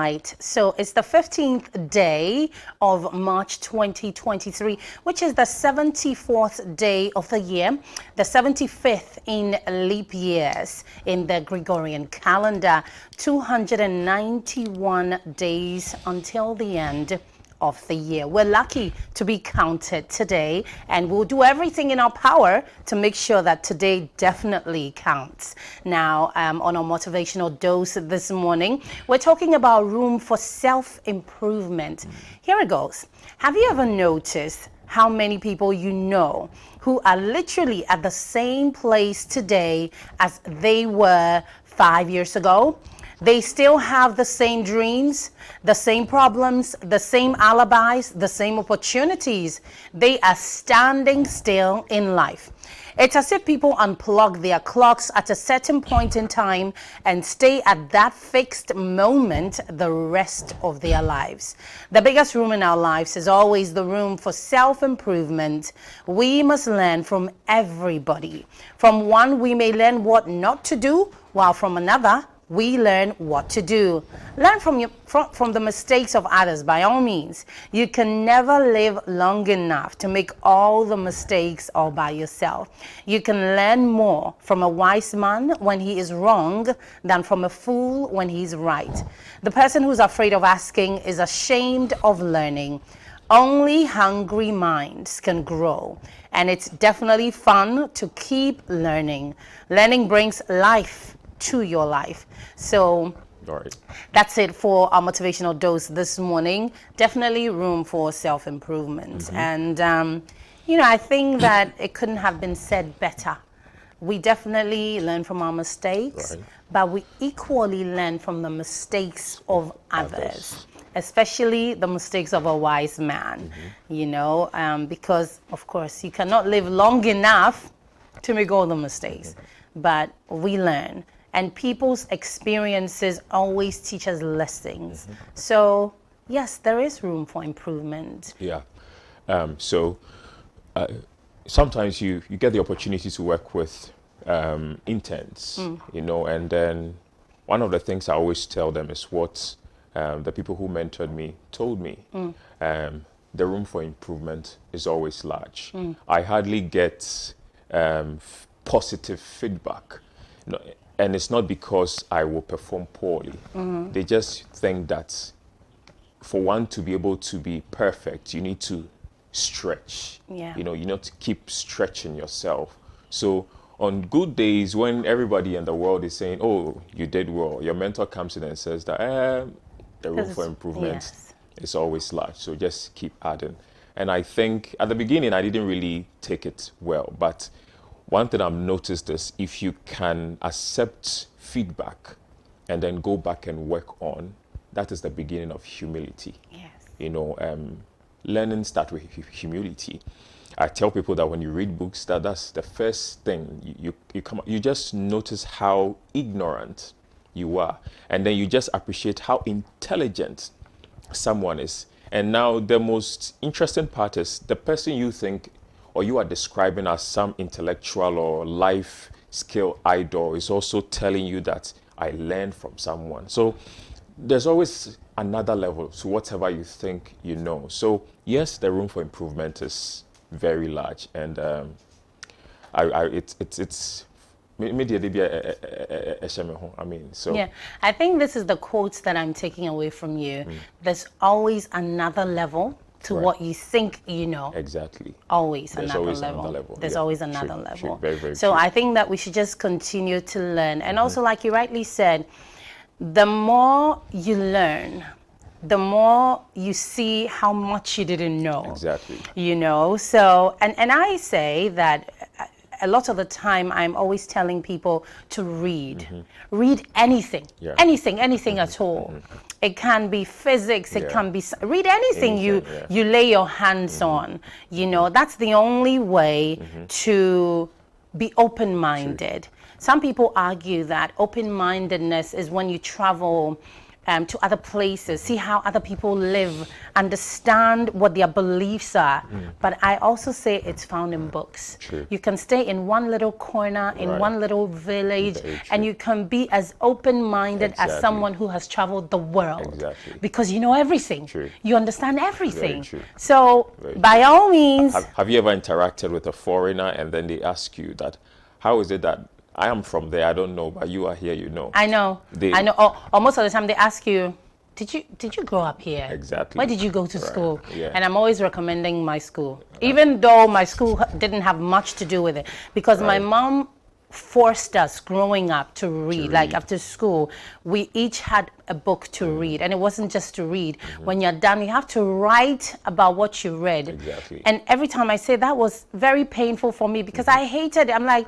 right. So it's the 15th day of March 2023, which is the 74th day of the year, the 75th in leap years in the Gregorian calendar, 291 days until the end of the year. We're lucky to be counted today, and we'll do everything in our power to make sure that today definitely counts. Now, on our motivational dose this morning, we're talking about room for self-improvement. Here it goes. Have you ever noticed how many people you know who are literally at the same place today as they were 5 years ago? They still have the same dreams, the same problems, the same alibis, the same opportunities. They are standing still in life. It's as if people unplug their clocks at a certain point in time and stay at that fixed moment the rest of their lives. The biggest room in our lives is always the room for self-improvement. We must learn from everybody. From one, we may learn what not to do, while from another, we learn what to do. Learn from the mistakes of others, by all means. You can never live long enough to make all the mistakes all by yourself. You can learn more from a wise man when he is wrong than from a fool when he's right. The person who's afraid of asking is ashamed of learning. Only hungry minds can grow, and it's definitely fun to keep learning. Learning brings life to your life. So that's it for our motivational dose this morning. Definitely room for self-improvement. And I think that it couldn't have been said better. We definitely learn from our mistakes, but we equally learn from the mistakes of others, especially the mistakes of a wise man, because of course you cannot live long enough to make all the mistakes, but we learn. And people's experiences always teach us lessons. So, yes, there is room for improvement. Yeah. Sometimes you get the opportunity to work with interns, and then one of the things I always tell them is what the people who mentored me told me. The room for improvement is always large. I hardly get positive feedback. And it's not because I will perform poorly. They just think that for one to be able to be perfect, you need to stretch. You need to keep stretching yourself. So on good days, when everybody in the world is saying, oh, you did well, your mentor comes in and says that the room for improvement is always large. So just keep adding. And I think at the beginning, I didn't really take it well, but one thing I've noticed is if you can accept feedback and then go back and work on, that is the beginning of humility. Learning starts with humility. I tell people that when you read books, that's the first thing you just notice how ignorant you are, and then you just appreciate how intelligent someone is. And now the most interesting part is the person you think or you are describing as some intellectual or life skill idol is also telling you that I learned from someone. So there's always another level to whatever you think you know. So yes, the room for improvement is very large, and it's yeah, I think this is the quotes that I'm taking away from you. There's always another level to what you think you know. Exactly. Always another level. There's always another level. Very, very true. I think that we should just continue to learn. And also, like you rightly said, the more you learn, the more you see how much you didn't know. Exactly. So, and I say that a lot of the time I'm always telling people to read. Read anything, anything at all. It can be physics, it can be, read anything you lay your hands on. That's the only way to be open-minded. Some people argue that open-mindedness is when you travel to other places, see how other people live, understand what their beliefs are. But I also say it's found in books. True. You can stay in one little corner, in Right. one little village, Very and true. you can be as open-minded as Exactly. someone who has traveled the world. Exactly. Because you know everything. True. You understand everything. true. So Very by all means, Have you ever interacted with a foreigner and then they ask you that, how is it that I am from there, I don't know, but you are here, you know? I know. I know. Or most of the time they ask you, did you grow up here? Exactly. Where did you go to Right. school? Yeah. And I'm always recommending my school, even though my school didn't have much to do with it, because my Right. mom forced us growing up to read. Like read. after school, we each had a book to read, and it wasn't just to read. When you're done, you have to write about what you read. Exactly. And every time I say that was very painful for me because I hated it. I'm like,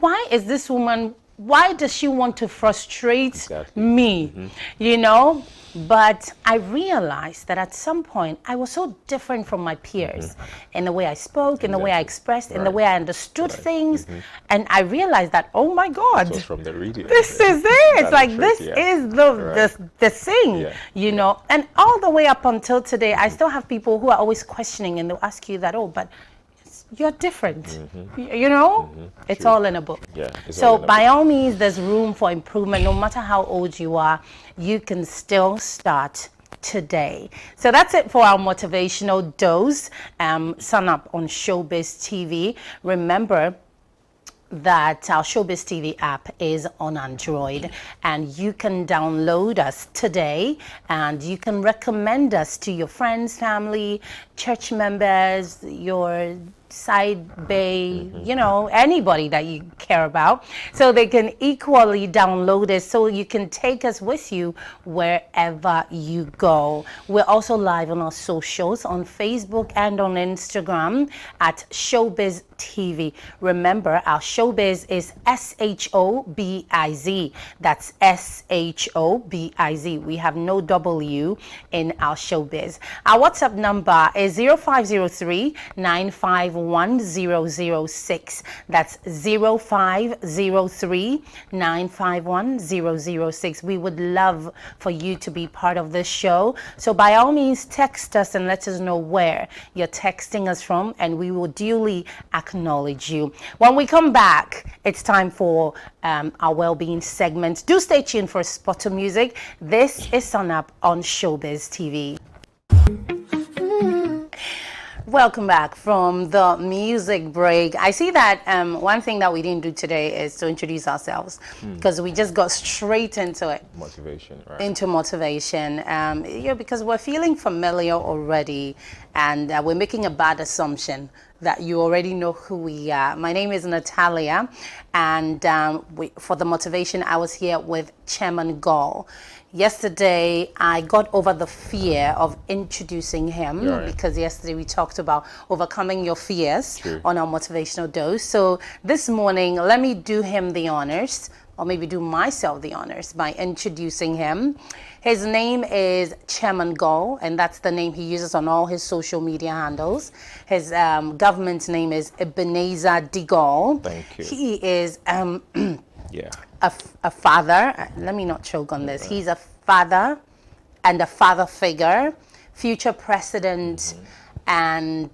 why is this woman? Why does she want to frustrate Exactly. me? You know? But I realized that at some point I was so different from my peers in the way I spoke, in the way I expressed, in the Right. way I understood things. And I realized that, oh my God, It was from the reading. this is it. It's That's like, the this trick, yeah. is Right. the thing, Yeah. you know? And all the way up until today, I still have people who are always questioning and they'll ask you that, oh, but you're different. You know? It's True. all in a book. Yeah, it's So all in a by all means, there's room for improvement. No matter how old you are, you can still start today. So that's it for our motivational dose. Sign up on Showbiz TV. Remember that our Showbiz TV app is on Android, and you can download us today, and you can recommend us to your friends, family, church members, your side bay, you know, anybody that you care about, so they can equally download it, so you can take us with you wherever you go. We're also live on our socials on Facebook and on Instagram at Showbiz TV. Remember, our Showbiz is SHOBIZ. That's SHOBIZ. We have no W in our Showbiz. Our WhatsApp number is 0503 951 006. That's 0503 951 006. We would love for you to be part of this show. So by all means, text us and let us know where you're texting us from, and we will duly acknowledge you. When we come back, it's time for our well-being segment. Do stay tuned for a spot of music. This is Sun Up on Showbiz TV. Welcome back from the music break. I see that one thing that we didn't do today is to introduce ourselves, because we just got straight into it. Motivation, right? Into motivation, because we're feeling familiar already, and we're making a bad assumption that you already know who we are. My name is Natalia, and for the motivation, I was here with Chairman Gall. Yesterday, I got over the fear of introducing him, Right. because yesterday we talked about overcoming your fears True. on our motivational dose. So this morning, let me do him the honors, or maybe do myself the honors by introducing him. His name is Chairman Gall, and that's the name he uses on all his social media handles. His government name is Ebenezer D. Gall. Thank you. He is Yeah. a father. Let me not choke on this. He's a father and a father figure, future president, and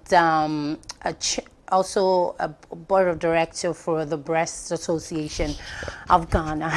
also a board of director for the Breast Association of Ghana.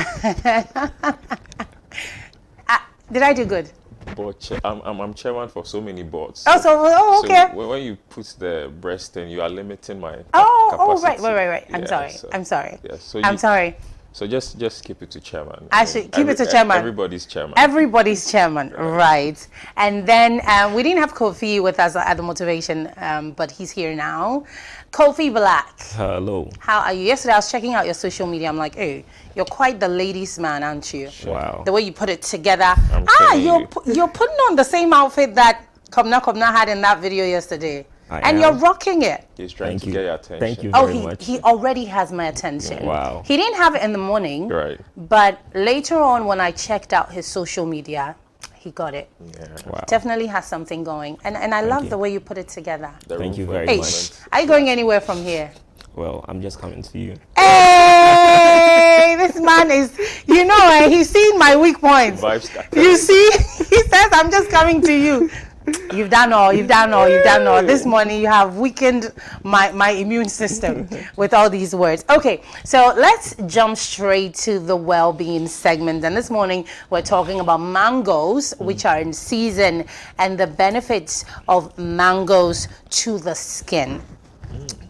Did I do good? But I'm chairman for so many boards. Oh, okay. So when you put the breast in, you are limiting my Right. I'm Yeah, sorry. so- I'm sorry. Yeah, so I'm sorry. So just keep it to chairman. I should keep it to chairman. Everybody's chairman. Everybody's chairman, right? And then we didn't have Kofi with us at the motivation, but he's here now. Kofi Black. Hello. How are you? Yesterday I was checking out your social media. I'm like, hey, you're quite the ladies' man, aren't you? Wow. The way you put it together. I'm telling you. You're putting on the same outfit that Kobna had in that video yesterday. I And am. you're rocking it. He's trying Thank to you. get your attention. Thank you Oh, very much. he already has my attention. Wow. He didn't have it in the morning. Right. But later on, when I checked out his social media, he got it. Yeah. Wow. Definitely has something going. And I love the way you put it together. The Thank room you for very Hey, much. improvement. are you going anywhere from here? Well, I'm just coming to you. Hey! Hey, this man is, he's seen my weak points. You see, he says, I'm just coming to you. You've done all. This morning you have weakened my immune system with all these words. Okay, so let's jump straight to the well-being segment. And this morning we're talking about mangoes, which are in season, and the benefits of mangoes to the skin.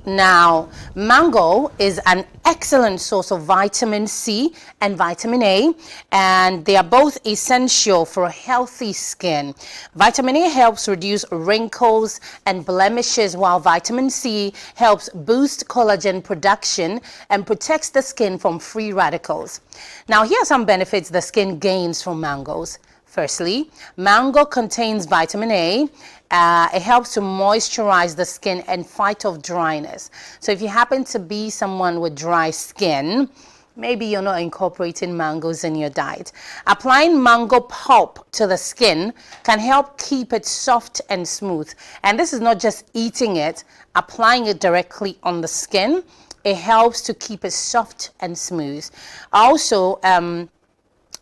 Now, mango is an excellent source of vitamin C and vitamin A, and they are both essential for a healthy skin. Vitamin A helps reduce wrinkles and blemishes, while vitamin C helps boost collagen production and protects the skin from free radicals. Now, here are some benefits the skin gains from mangoes. Firstly, mango contains vitamin A. It helps to moisturize the skin and fight off dryness. So if you happen to be someone with dry skin, maybe you're not incorporating mangoes in your diet. Applying mango pulp to the skin can help keep it soft and smooth. And this is not just eating it, applying it directly on the skin. It helps to keep it soft and smooth. Also,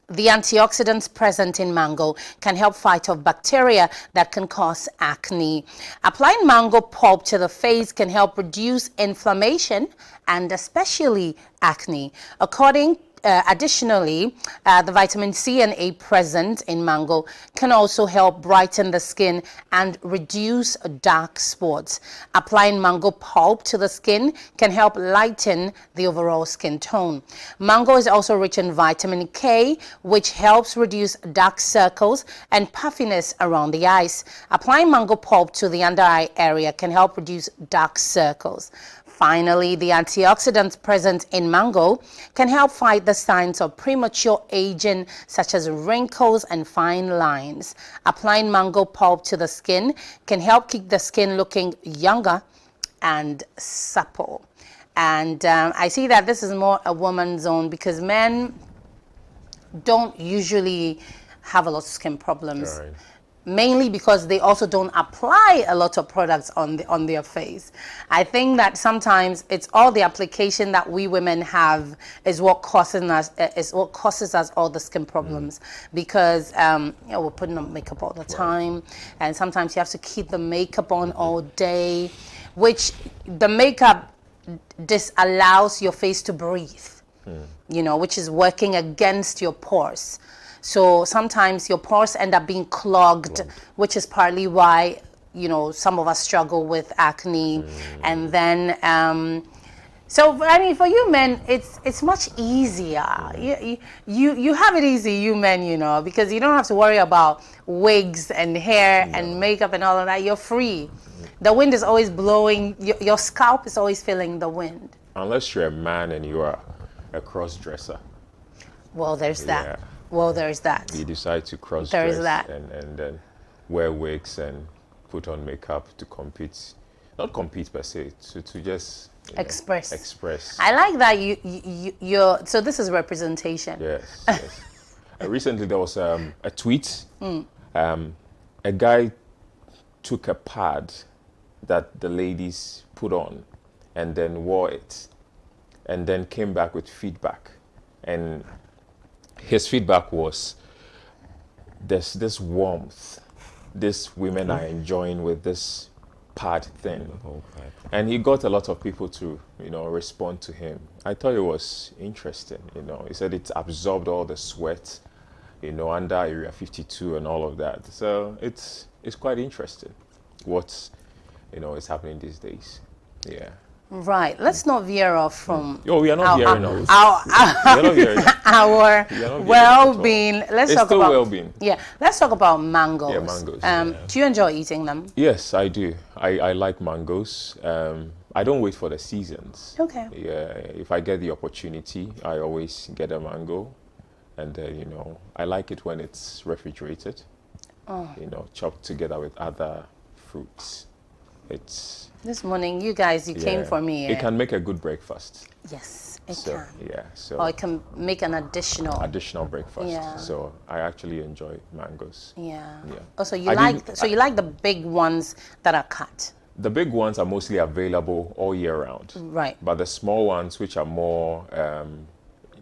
the antioxidants present in mango can help fight off bacteria that can cause acne. Applying mango pulp to the face can help reduce inflammation and especially acne. Additionally, the vitamin C and A present in mango can also help brighten the skin and reduce dark spots. Applying mango pulp to the skin can help lighten the overall skin tone. Mango is also rich in vitamin K, which helps reduce dark circles and puffiness around the eyes. Applying mango pulp to the under eye area can help reduce dark circles. Finally, the antioxidants present in mango can help fight the signs of premature aging, such as wrinkles and fine lines. Applying mango pulp to the skin can help keep the skin looking younger and supple. And I see that this is more a woman's zone because men don't usually have a lot of skin problems. Right. Mainly because they also don't apply a lot of products on their face. I think that sometimes it's all the application that we women have is what causes us all the skin problems. Because we're putting on makeup all the time, and sometimes you have to keep the makeup on all day, which the makeup disallows your face to breathe. Which is working against your pores. So sometimes your pores end up being clogged, which is partly why, some of us struggle with acne. And then, for you men, it's much easier. You have it easy, you men, because you don't have to worry about wigs and hair and makeup and all of that. You're free. The wind is always blowing. Your scalp is always feeling the wind. Unless you're a man and you are a cross-dresser. Well, there's that. Well, there's that. You decide to cross-dress and then wear wigs and put on makeup to compete. Not compete per se, to just express. I like that you're so this is representation. Yes. Recently there was a tweet. A guy took a pad that the ladies put on and then wore it and then came back with feedback. And his feedback was, there's this warmth these women are enjoying with this pad thing. And he got a lot of people to, respond to him. I thought it was interesting, He said it absorbed all the sweat, under Area 52 and all of that. So it's quite interesting what, is happening these days. Yeah. Right. Let's not veer off from. We are not veering off. Our well-being. Let's talk about well-being. Yeah. Let's talk about mangoes. Yeah, mangoes. Do you enjoy eating them? Yes, I do. I like mangoes. I don't wait for the seasons. Okay. Yeah. If I get the opportunity, I always get a mango, and then I like it when it's refrigerated. Chopped together with other fruits. This morning, you guys, came for me. It can make a good breakfast. Yes, it can. Yeah, so. Or it can make an additional breakfast. Yeah. So I actually enjoy mangoes. Yeah. Yeah. Also, you like the big ones that are cut. The big ones are mostly available all year round. Right. But the small ones, which are more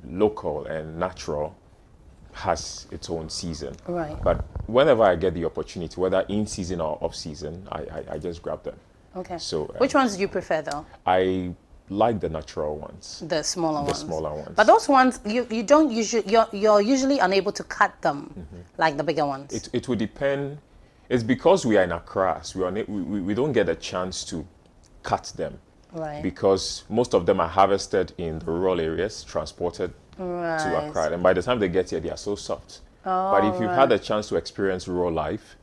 local and natural has its own season. Right. But whenever I get the opportunity, whether in season or off season, I just grab them. Okay. So which ones do you prefer though? I like the natural ones. The smaller ones. The smaller ones. But those ones you don't usually you're usually unable to cut them like the bigger ones. It would depend. It's because we are in Accra, so we don't get a chance to cut them. Right. Because most of them are harvested in the rural areas, transported to Accra. And by the time they get here, they are so soft. But if you've had a chance to experience rural life,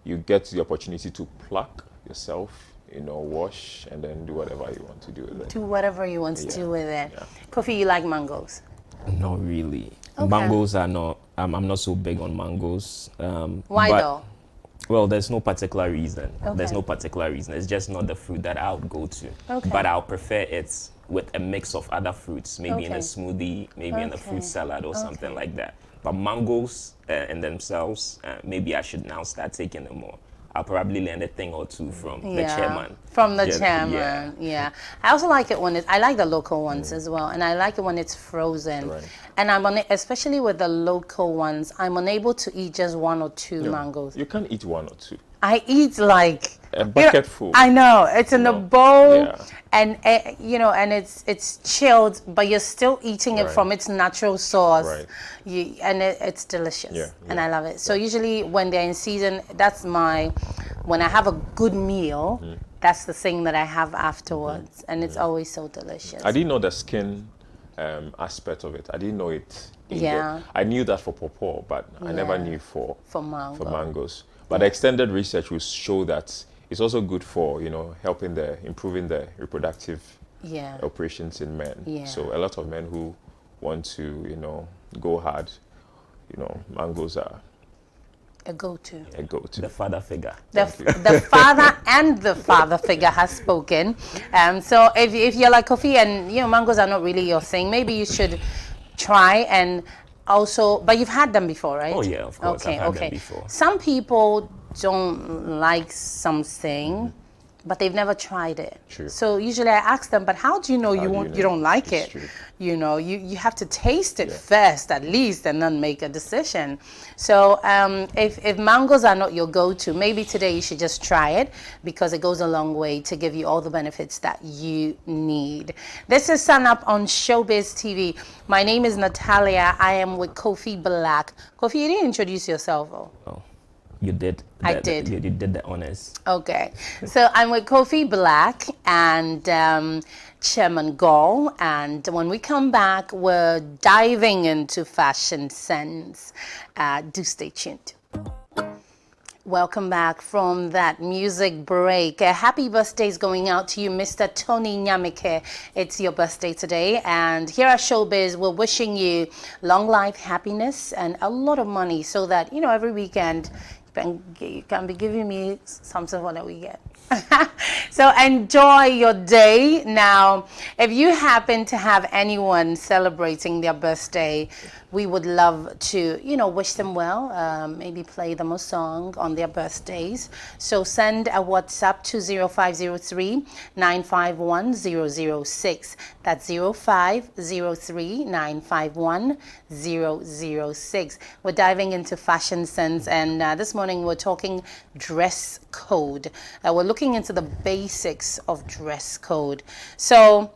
you get the opportunity to pluck yourself, wash, and then do whatever you want to do with it. Do whatever you want to do with it. Yeah. Kofi, you like mangoes? Not really. Okay. Mangoes are not, I'm not so big on mangoes. Why but, though? Well, there's no particular reason. Okay. There's no particular reason. It's just not the fruit that I'll go to. Okay. But I'll prefer it with a mix of other fruits, maybe in a Okay. smoothie, maybe in a Okay. fruit salad or something like that. But mangoes in themselves, maybe I should now start taking them more. I'll probably learn a thing or two from the chairman. From the Just- chairman, yeah. I also like it when I like the local ones as well, and I like it when it's frozen. Right. And especially with the local ones, I'm unable to eat just one or two mangoes. You can eat one or two. I eat like A bucket full. I know it's in a bowl, Yeah. and and it's chilled, but you're still eating it Right. from its natural source. Right. It's delicious, Yeah, and yeah. I love it. So usually when they're in season, when I have a good meal, that's the thing that I have afterwards, and it's always so delicious. I didn't know the skin aspect of it. I didn't know it. Yeah. I knew that for pawpaw, but I never knew for mango. mangoes. But the extended research will show that it's also good for improving the reproductive operations in men. Yeah. So a lot of men who want to go hard, mangoes are A go-to. a go-to. The father figure. The father and the father figure has spoken. So if you're like Kofi and mangoes are not really your thing, maybe you should try and also. But you've had them before, right? Oh yeah, of course. Okay, I've had okay. them before. Some people don't like something, but they've never tried it. True. So usually I ask them, but how do you know you don't like It's it? true. You have to taste it first at least and then make a decision. So if mangoes are not your go-to, maybe today you should just try it because it goes a long way to give you all the benefits that you need. This is Sun Up on Showbiz TV. My name is Natalia. I am with Kofi Black. Kofi, you didn't introduce yourself. Oh, you did. I did. You did the honors. Okay, so I'm with Kofi Black and Chairman Gall, and when we come back, we're diving into fashion sense. Do stay tuned. Welcome back from that music break. Happy birthdays going out to you, Mr. Tony Nyamike. It's your birthday today, and here at Showbiz, we're wishing you long life, happiness, and a lot of money so that, every weekend you can be giving me something for the weekend. So enjoy your day. Now, if you happen to have anyone celebrating their birthday, we would love to, wish them well, maybe play them a song on their birthdays. So send a WhatsApp to 0503-951-006. That's 0503-951-006. We're diving into fashion sense, and this morning we're talking dress code. We're looking into the basics of dress code. So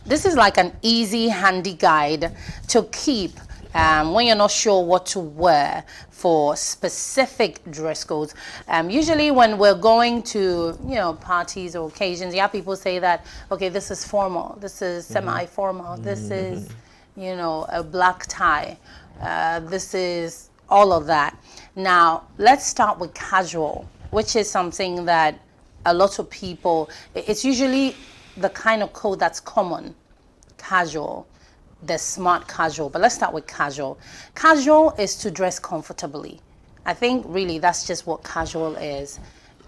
this is like an easy, handy guide to keep when you're not sure what to wear for specific dress codes. Usually when we're going to, parties or occasions, you have people say that, okay, this is formal, this is semi-formal, this is, a black tie, this is all of that. Now, let's start with casual, which is something that a lot of people, it's usually the kind of code that's common. Casual, the smart casual, but let's start with casual. Casual is to dress comfortably. I think really that's just what casual is.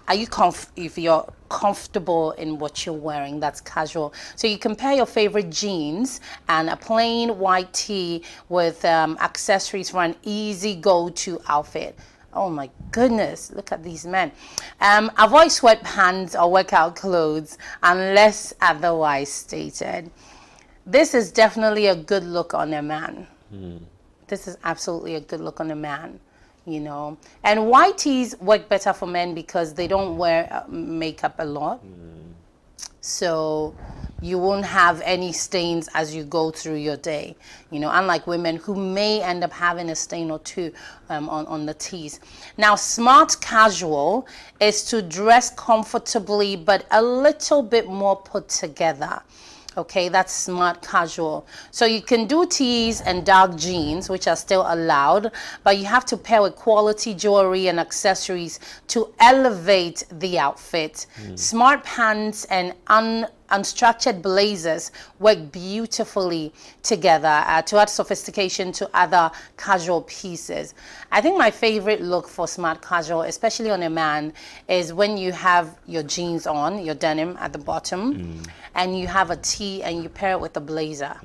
If you're comfortable in what you're wearing, that's casual. So you compare your favorite jeans and a plain white tee with accessories for an easy go-to outfit. Oh my goodness, look at these men. Avoid sweatpants or workout clothes unless otherwise stated. This is definitely a good look on a man. This is absolutely a good look on a man, you know. And white tees work better for men because they don't wear makeup a lot. So you won't have any stains as you go through your day, you know, unlike women who may end up having a stain or two on the tees. Now, smart casual is to dress comfortably but a little bit more put together. Okay, that's smart casual. So you can do tees and dark jeans, which are still allowed, but you have to pair with quality jewelry and accessories to elevate the outfit. Smart pants and unstructured blazers work beautifully together to add sophistication to other casual pieces. I think my favorite look for smart casual, especially on a man, is when you have your jeans on, your denim at the bottom, and you have a tee and you pair it with a blazer.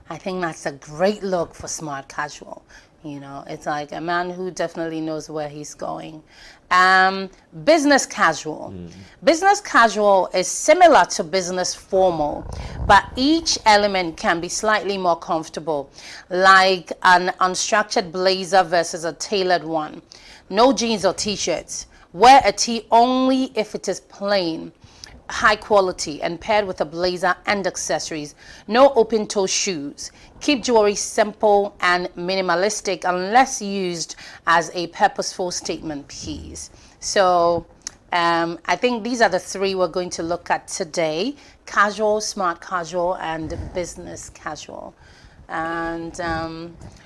I think that's a great look for smart casual. You know, it's like a man who definitely knows where he's going. Business casual. Business casual is similar to business formal, but each element can be slightly more comfortable, like an unstructured blazer versus a tailored one. No jeans or t-shirts. Wear a tee only if it is plain, high quality, and paired with a blazer and accessories. No open toe shoes. Keep jewelry simple and minimalistic unless used as a purposeful statement piece. So I think these are the three we're going to look at today: casual, smart casual, and business casual. And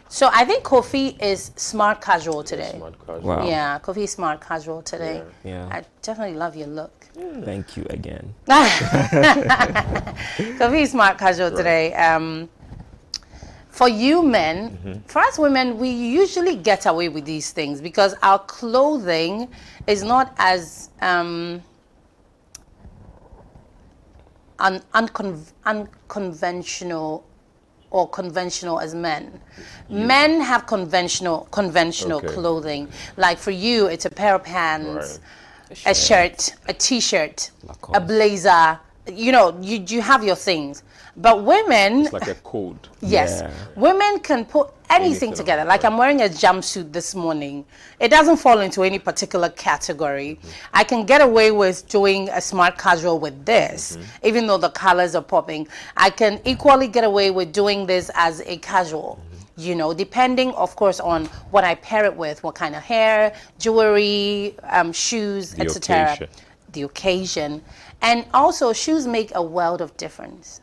so I think Kofi is smart casual today. Smart casual. Wow. Yeah, Kofi is smart casual today. Yeah. I definitely love your look. Thank you again. Kofi is smart casual today. For you men, for us women, we usually get away with these things because our clothing is not as unconventional or conventional as men. Men have conventional Okay. clothing. Like for you, it's a pair of pants, a shirt, a t-shirt, a blazer. You know, you have your things. But women, It's like a code. yes, Yeah. women can put anything Anything together. on, Like right. I'm wearing a jumpsuit this morning. It doesn't fall into any particular category. I can get away with doing a smart casual with this, even though the colors are popping. I can equally get away with doing this as a casual. You know, depending, of course, on what I pair it with, what kind of hair, jewelry, shoes, The etc. occasion. The occasion. And also, shoes make a world of difference.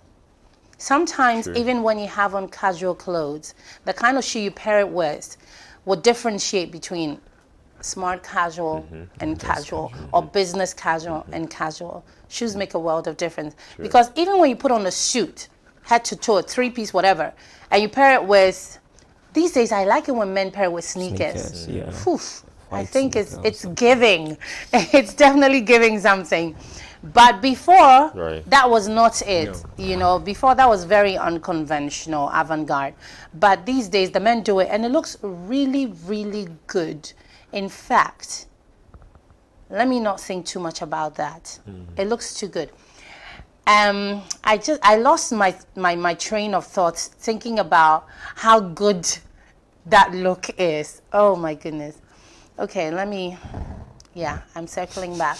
Sometimes, True. even when you have on casual clothes, the kind of shoe you pair it with will differentiate between smart casual and casual, or business casual and casual. Shoes make a world of difference. Because even when you put on a suit, head to toe, three-piece, whatever, and you pair it with, these days I like it when men pair it with sneakers. Yeah. Phew, I White think sneakers. it's giving. It's definitely giving something. But before, Right. that was not it. No. You know, before that was very unconventional, avant-garde. But these days, the men do it, and it looks really, really good. In fact, let me not think too much about that. It looks too good. I lost my train of thoughts thinking about how good that look is. Oh my goodness. Okay, I'm circling back.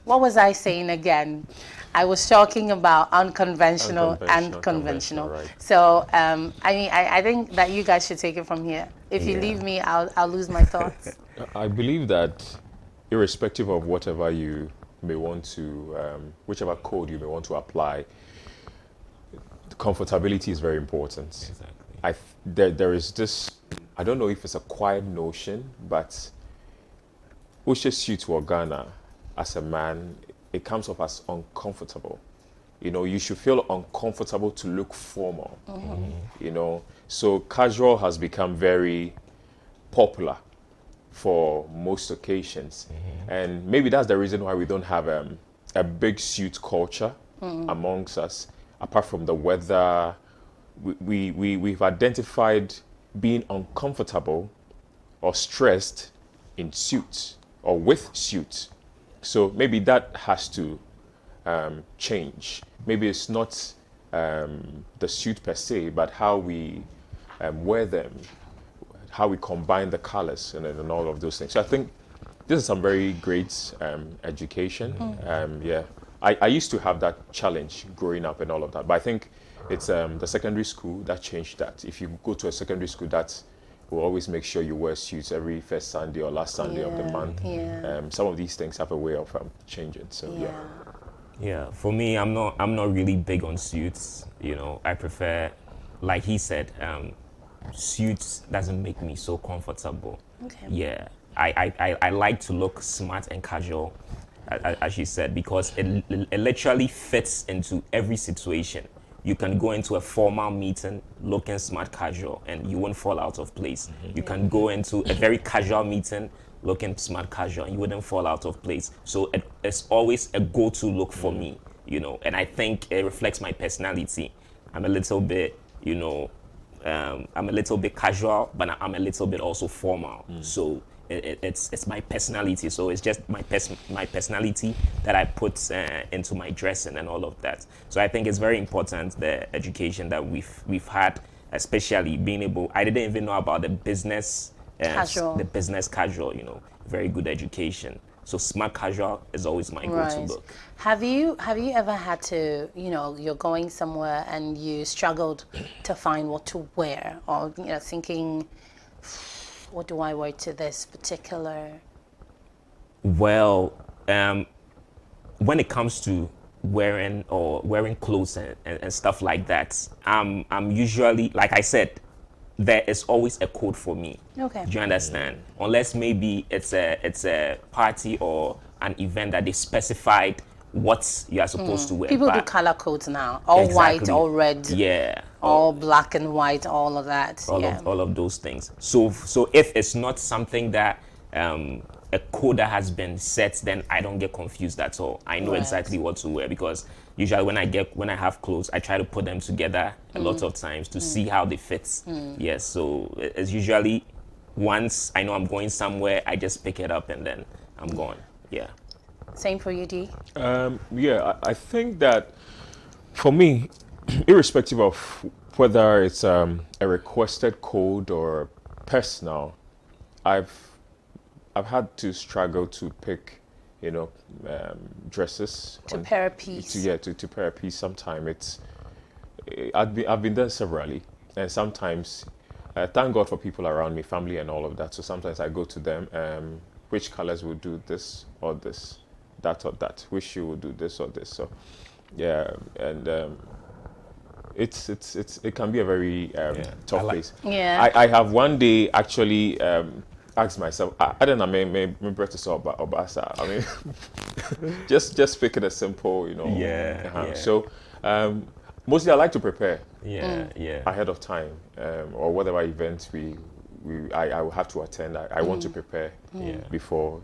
What was I saying again? I was talking about unconventional and conventional. Right. So, I think that you guys should take it from here. If you leave me, I'll lose my thoughts. I believe that irrespective of whatever you may want to, whichever code you may want to apply, comfortability is very important. Exactly. There is this, I don't know if it's a quiet notion, but Ushe suit or Ghana, as a man, it comes off as uncomfortable. You know, you should feel uncomfortable to look formal. You know, so casual has become very popular for most occasions, and maybe that's the reason why we don't have a big suit culture amongst us. Apart from the weather, we've identified being uncomfortable or stressed in suits or with suits. So maybe that has to change. Maybe it's not the suit per se, but how we wear them, how we combine the colors and all of those things. So I think this is some very great education. Yeah, I used to have that challenge growing up and all of that, but I think it's the secondary school that changed that. If you go to a secondary school, that will always make sure you wear suits every first Sunday or last Sunday of the month. Some of these things have a way of changing. So yeah. Yeah, for me, I'm not really big on suits. You know, I prefer, like he said, suits doesn't make me so comfortable. Okay. Yeah, I like to look smart and casual, as you said, because it literally fits into every situation. You can go into a formal meeting looking smart casual and you won't fall out of place. You can go into a very casual meeting looking smart casual and you wouldn't fall out of place. So it's always a go-to look for me, you know, and I think it reflects my personality. I'm a little bit, you know, I'm a little bit casual, but I'm a little bit also formal. So it's my personality. So it's just my personality that I put into my dressing and all of that. So I think it's very important, the education that we've had, especially being able. I didn't even know about the business casual. The business casual. You know, very good education. So smart casual is always my go-to look. Have you ever had to, you know, you're going somewhere and you struggled to find what to wear, or you know, thinking, what do I wear to this particular? Well, when it comes to wearing clothes and stuff like that, I'm usually, like I said, there is always a code for me. Okay. Do you understand? Unless maybe it's a party or an event that they specified what you are supposed to wear. People do color codes now, all white, all red, all black and white, all of that. All of those things. So if it's not something that a code that has been set, then I don't get confused at all. I know exactly what to wear, because usually when I have clothes, I try to put them together a lot of times to see how they fit. Yes, so it's usually once I know I'm going somewhere, I just pick it up and then I'm going. Yeah. Same for you, D? Yeah, I think that for me, irrespective of whether it's a requested code or personal, I've had to struggle to pick, you know, dresses to pair a piece. To pair a piece. Sometimes I've been there severally, and sometimes thank God for people around me, family and all of that. So sometimes I go to them, which colors will do this or this, that or that, which shoe will do this or this. So yeah, and it can be a very tough place. Yeah. I have one day actually asked myself, I don't know, maybe Obasa. I mean, just pick it a simple, you know. So mostly I like to prepare ahead of time, or whatever events I will have to attend. I want to prepare before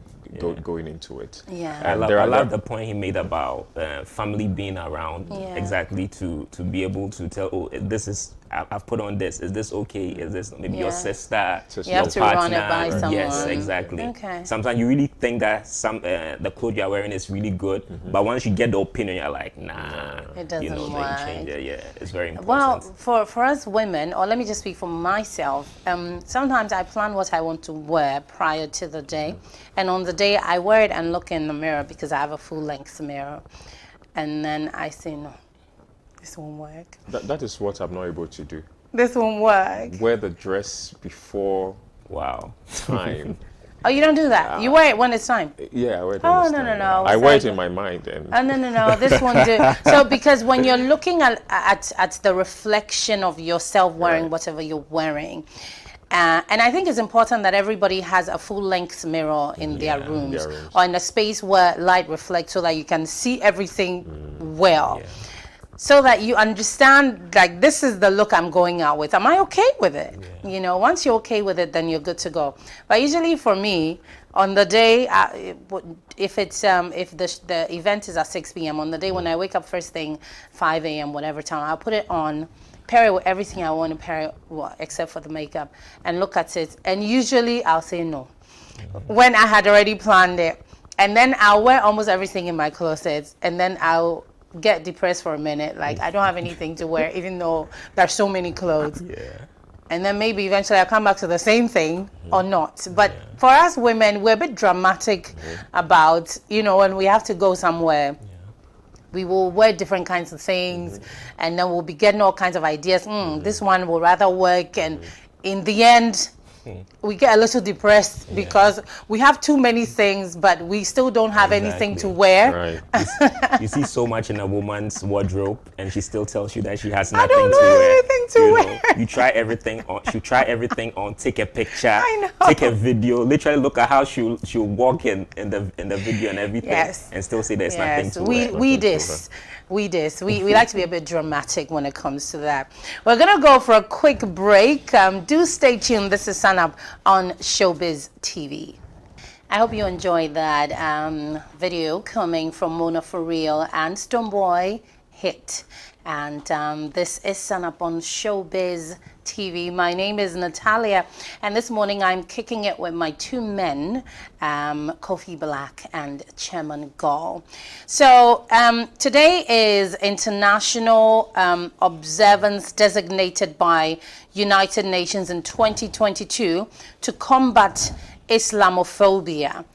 going into it. Yeah. I love the point he made about family being around, exactly to be able to tell, oh, this is, I've put on this. Is this okay? Is this maybe your sister, you have to partner? run it by someone. Yes, exactly. Okay. Sometimes you really think that the clothes you're wearing is really good, but once you get the opinion, you're like, nah, it doesn't work. Change it. Yeah, it's very important. Well, for us women, or let me just speak for myself, sometimes I plan what I want to wear prior to the day, and on the day I wear it and look in the mirror, because I have a full-length mirror, and then I say, no, this won't work. That is what I'm not able to do. This won't work. Wear the dress before time. Oh, you don't do that? You wear it when it's time? Yeah, I wear it when it's time. No. I wear it in my mind. And No. This one do. So because when you're looking at the reflection of yourself wearing whatever you're wearing, and I think it's important that everybody has a full-length mirror in their rooms, or in a space where light reflects, so that you can see everything well. Yeah. So that you understand, like, this is the look I'm going out with. Am I okay with it? Yeah. You know, once you're okay with it, then you're good to go. But usually for me, on the day, if the event is at 6 p.m., on the day when I wake up first thing, 5 a.m., whatever time, I'll put it on, pair it with everything I want to pair it with, except for the makeup, and look at it. And usually I'll say no, when I had already planned it. And then I'll wear almost everything in my closet, and then I'll get depressed for a minute, like I don't have anything to wear, even though there's so many clothes. Yeah. And then maybe eventually I'll come back to the same thing or not. But for us women, we're a bit dramatic about, you know, when we have to go somewhere, we will wear different kinds of things, and then we'll be getting all kinds of ideas. This one will rather work. And in the end, we get a little depressed because we have too many things, but we still don't have anything to wear. Right. You see so much in a woman's wardrobe, and she still tells you that she has nothing I don't to have wear. anything to wear. You try everything on. She try everything on. Take a picture. I know. Take a video. Literally look at how she'll walk in the video and everything, and still say there's nothing to wear. We like to be a bit dramatic when it comes to that. We're gonna go for a quick break. Do stay tuned. This is Sun Up on Showbiz TV. I hope you enjoyed that video coming from Mona For Real and Stonebwoy Hit. And this is Sun Up on Showbiz TV. My name is Natalia, and this morning I'm kicking it with my two men, Kofi Black and Chairman Gall. So today is International Observance designated by United Nations in 2022 to combat Islamophobia,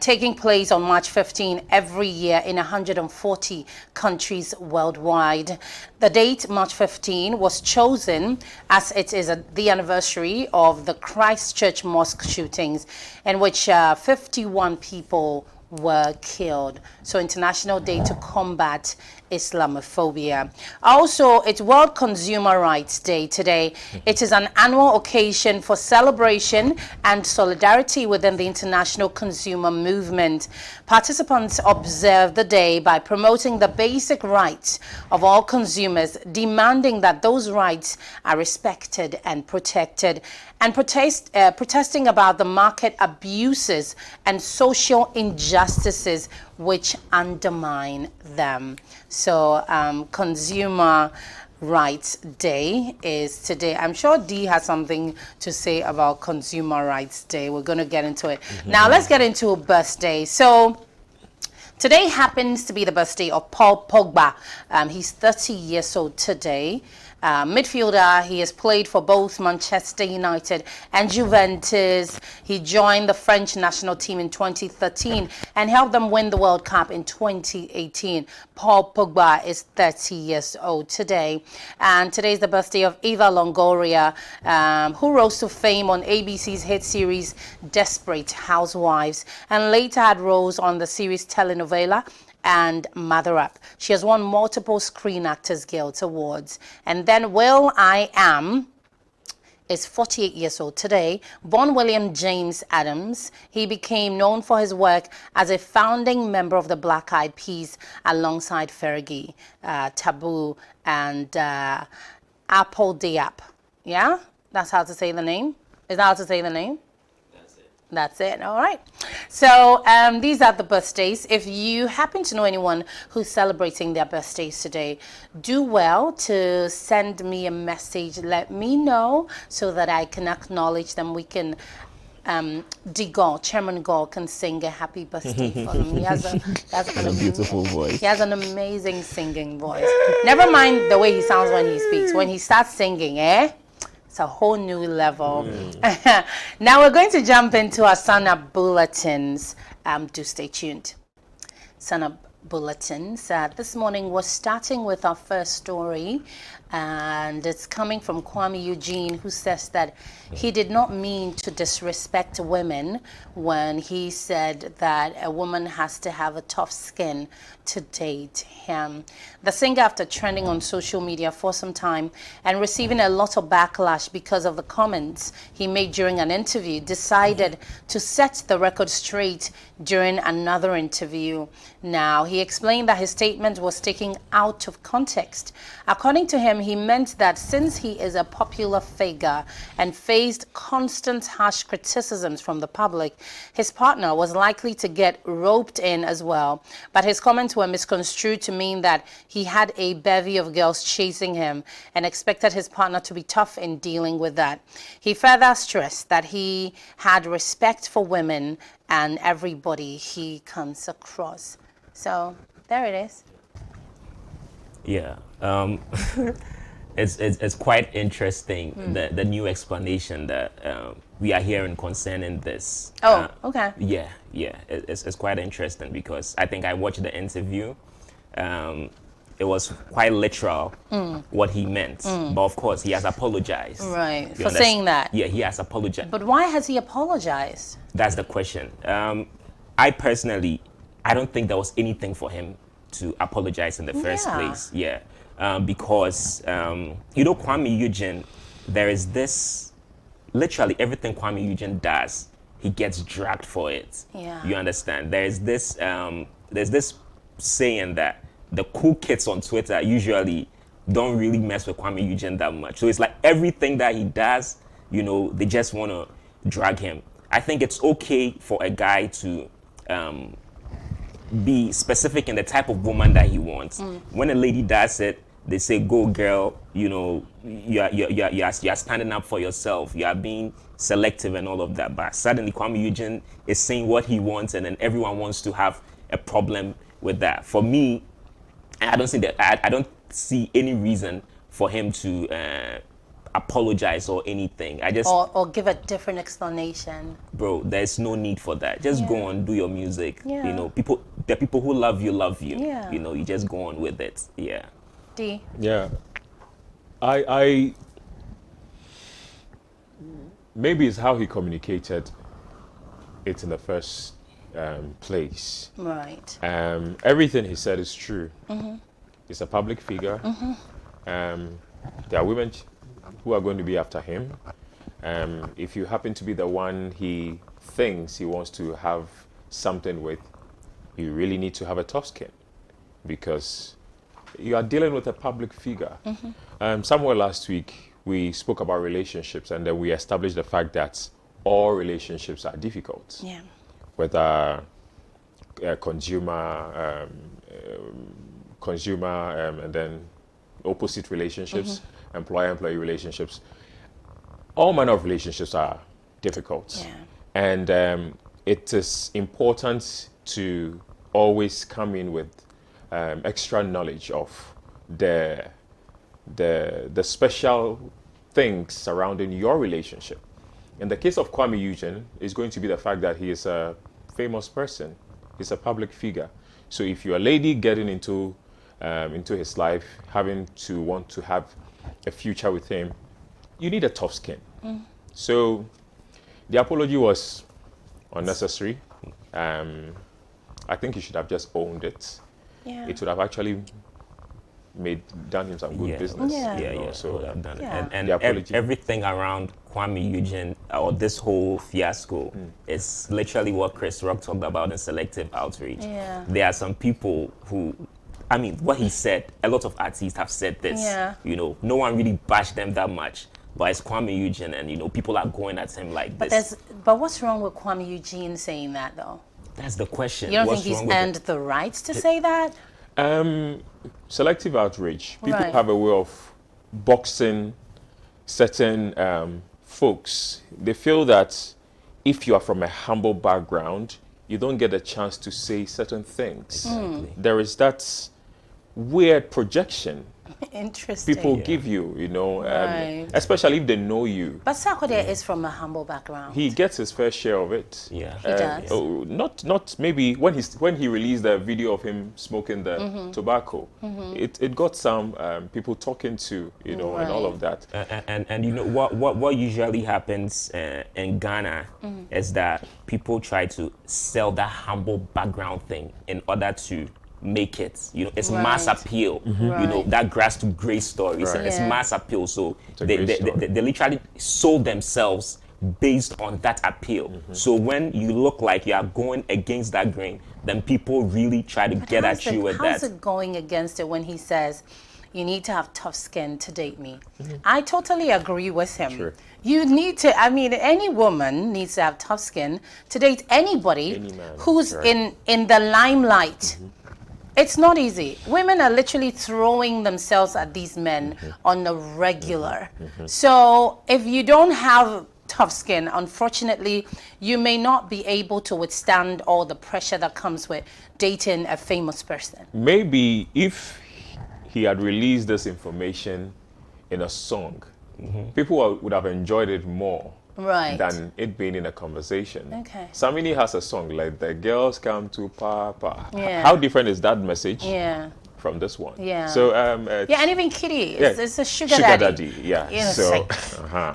taking place on March 15 every year in 140 countries worldwide. The date, March 15, was chosen as it is the anniversary of the Christchurch mosque shootings, in which 51 people were killed. So International Day to combat Islamophobia. Also, it's World Consumer Rights Day today. It is an annual occasion for celebration and solidarity within the international consumer movement. Participants observe the day by promoting the basic rights of all consumers, demanding that those rights are respected and protected, and protesting about the market abuses and social injustices which undermine them. So Consumer Rights Day is today. I'm sure Dee has something to say about Consumer Rights Day. We're going to get into it. Now let's get into birthday. So today happens to be the birthday of Paul Pogba. He's 30 years old today. Midfielder, he has played for both Manchester United and Juventus. He joined the French national team in 2013 and helped them win the World Cup in 2018. Paul Pogba is 30 years old today. And today is the birthday of Eva Longoria, who rose to fame on ABC's hit series Desperate Housewives, and later had roles on the series telenovela and Mother Up. She has won multiple Screen Actors Guild Awards. And then Will I Am is 48 years old today. Born William James Adams, he became known for his work as a founding member of the Black Eyed Peas alongside Fergie, Taboo, and Apple Diap. Yeah? That's how to say the name? Is that how to say the name? That's it. All right. So these are the birthdays. If you happen to know anyone who's celebrating their birthdays today, do well to send me a message. Let me know so that I can acknowledge them. We can, Chairman Gall can sing a happy birthday for him. He has a beautiful voice. He has an amazing singing voice. Never mind the way he sounds when he speaks. When he starts singing, it's a whole new level. Now we're going to jump into our Sun Up bulletins. Do stay tuned. Sun Up bulletins. This morning we're starting with our first story, and it's coming from Kwame Eugene, who says that he did not mean to disrespect women when he said that a woman has to have a tough skin to date him. The singer, after trending on social media for some time and receiving a lot of backlash because of the comments he made during an interview, decided to set the record straight during another interview. Now, he explained that his statement was taken out of context. According to him, he meant that since he is a popular figure and faced constant harsh criticisms from the public, his partner was likely to get roped in as well. But his comments were misconstrued to mean that he had a bevy of girls chasing him and expected his partner to be tough in dealing with that. He further stressed that he had respect for women and everybody he comes across. So there it is. Yeah. It's quite interesting, the new explanation that we are hearing concerning this. Oh, okay. Yeah, it's quite interesting because I think I watched the interview. It was quite literal what he meant, but of course he has apologized. Right, You for understand? saying that. Yeah, he has apologized. But why has he apologized? That's the question. I personally, I don't think there was anything for him to apologize in the first Yeah. place. Yeah, because Kwame Eugene, there is this, literally everything Kwame Eugene does, he gets dragged for it. Yeah. You understand? There's this saying that the cool kids on Twitter usually don't really mess with Kwame Eugene that much. So it's like everything that he does, they just want to drag him. I think it's okay for a guy to be specific in the type of woman that he wants. When a lady does it, they say, "Go, girl." You are standing up for yourself. You are being selective and all of that. But suddenly, Kwame Eugene is saying what he wants, and then everyone wants to have a problem with that. For me, I don't see that. I don't see any reason for him to apologize or anything. I just, Or give a different explanation. bro, there's no need for that. Just go on, do your music. Yeah. The people who love you. Yeah. You just go on with it. Yeah. D. Yeah. I maybe it's how he communicated it in the first place. Right. Everything he said is true. He's a public figure. There are women who are going to be after him. If you happen to be the one he thinks he wants to have something with, you really need to have a tough skin because you are dealing with a public figure. Somewhere last week, we spoke about relationships and then we established the fact that all relationships are difficult. Yeah. Whether consumer, and then opposite relationships, employer-employee relationships. All manner of relationships are difficult. Yeah. And it is important to always come in with extra knowledge of the special things surrounding your relationship. In the case of Kwame Eugene, it's going to be the fact that he is a famous person. He's a public figure. So if you're a lady getting into his life, having to want to have a future with him, you need a tough skin. So the apology was unnecessary. I think he should have just owned it. Yeah. It would have actually done him some good business. Yeah. you know, Yeah. So Would have done it. Yeah. And The apology. everything around Kwame Eugene or this whole fiasco is literally what Chris Rock talked about in selective outreach. Yeah. There are some people who, I mean, what he said, a lot of artists have said this. Yeah. No one really bashed them that much. But it's Kwame Eugene and, people are going at him like this. But what's wrong with Kwame Eugene saying that though? That's the question. You don't What's think he's wrong with it? earned the right to say that? Selective outrage. People Right. have a way of boxing certain folks. They feel that if you are from a humble background, you don't get a chance to say certain things. There is that weird projection Interesting. people give you, Right. especially if they know you. But Sarkodie is from a humble background. He gets his fair share of it. Yeah. He does. Not maybe when he released the video of him smoking the tobacco, it got some people talking to and all of that. And what usually happens in Ghana is that people try to sell that humble background thing in order to make it. It's mass Right. appeal. Right. That grass to grace story. It's, Right. it's Yeah. mass appeal. So a they great story. they literally sold themselves based on that appeal. So when you look like you are going against that grain, then people really try to get at you with How's that. it going against it when he says you need to have tough skin to date me? I totally agree with him. Sure. You need to, any woman needs to have tough skin to date anybody Any man, who's right. in the limelight. It's not easy. Women are literally throwing themselves at these men on a regular. So if you don't have tough skin, unfortunately, you may not be able to withstand all the pressure that comes with dating a famous person. Maybe if he had released this information in a song, people would have enjoyed it more than it being in a conversation. Okay. Samini has a song like "The Girls Come to Papa." Yeah. How different is that message from this one? Yeah. So yeah, and even Kitty, it's a sugar daddy. Yeah. You know, So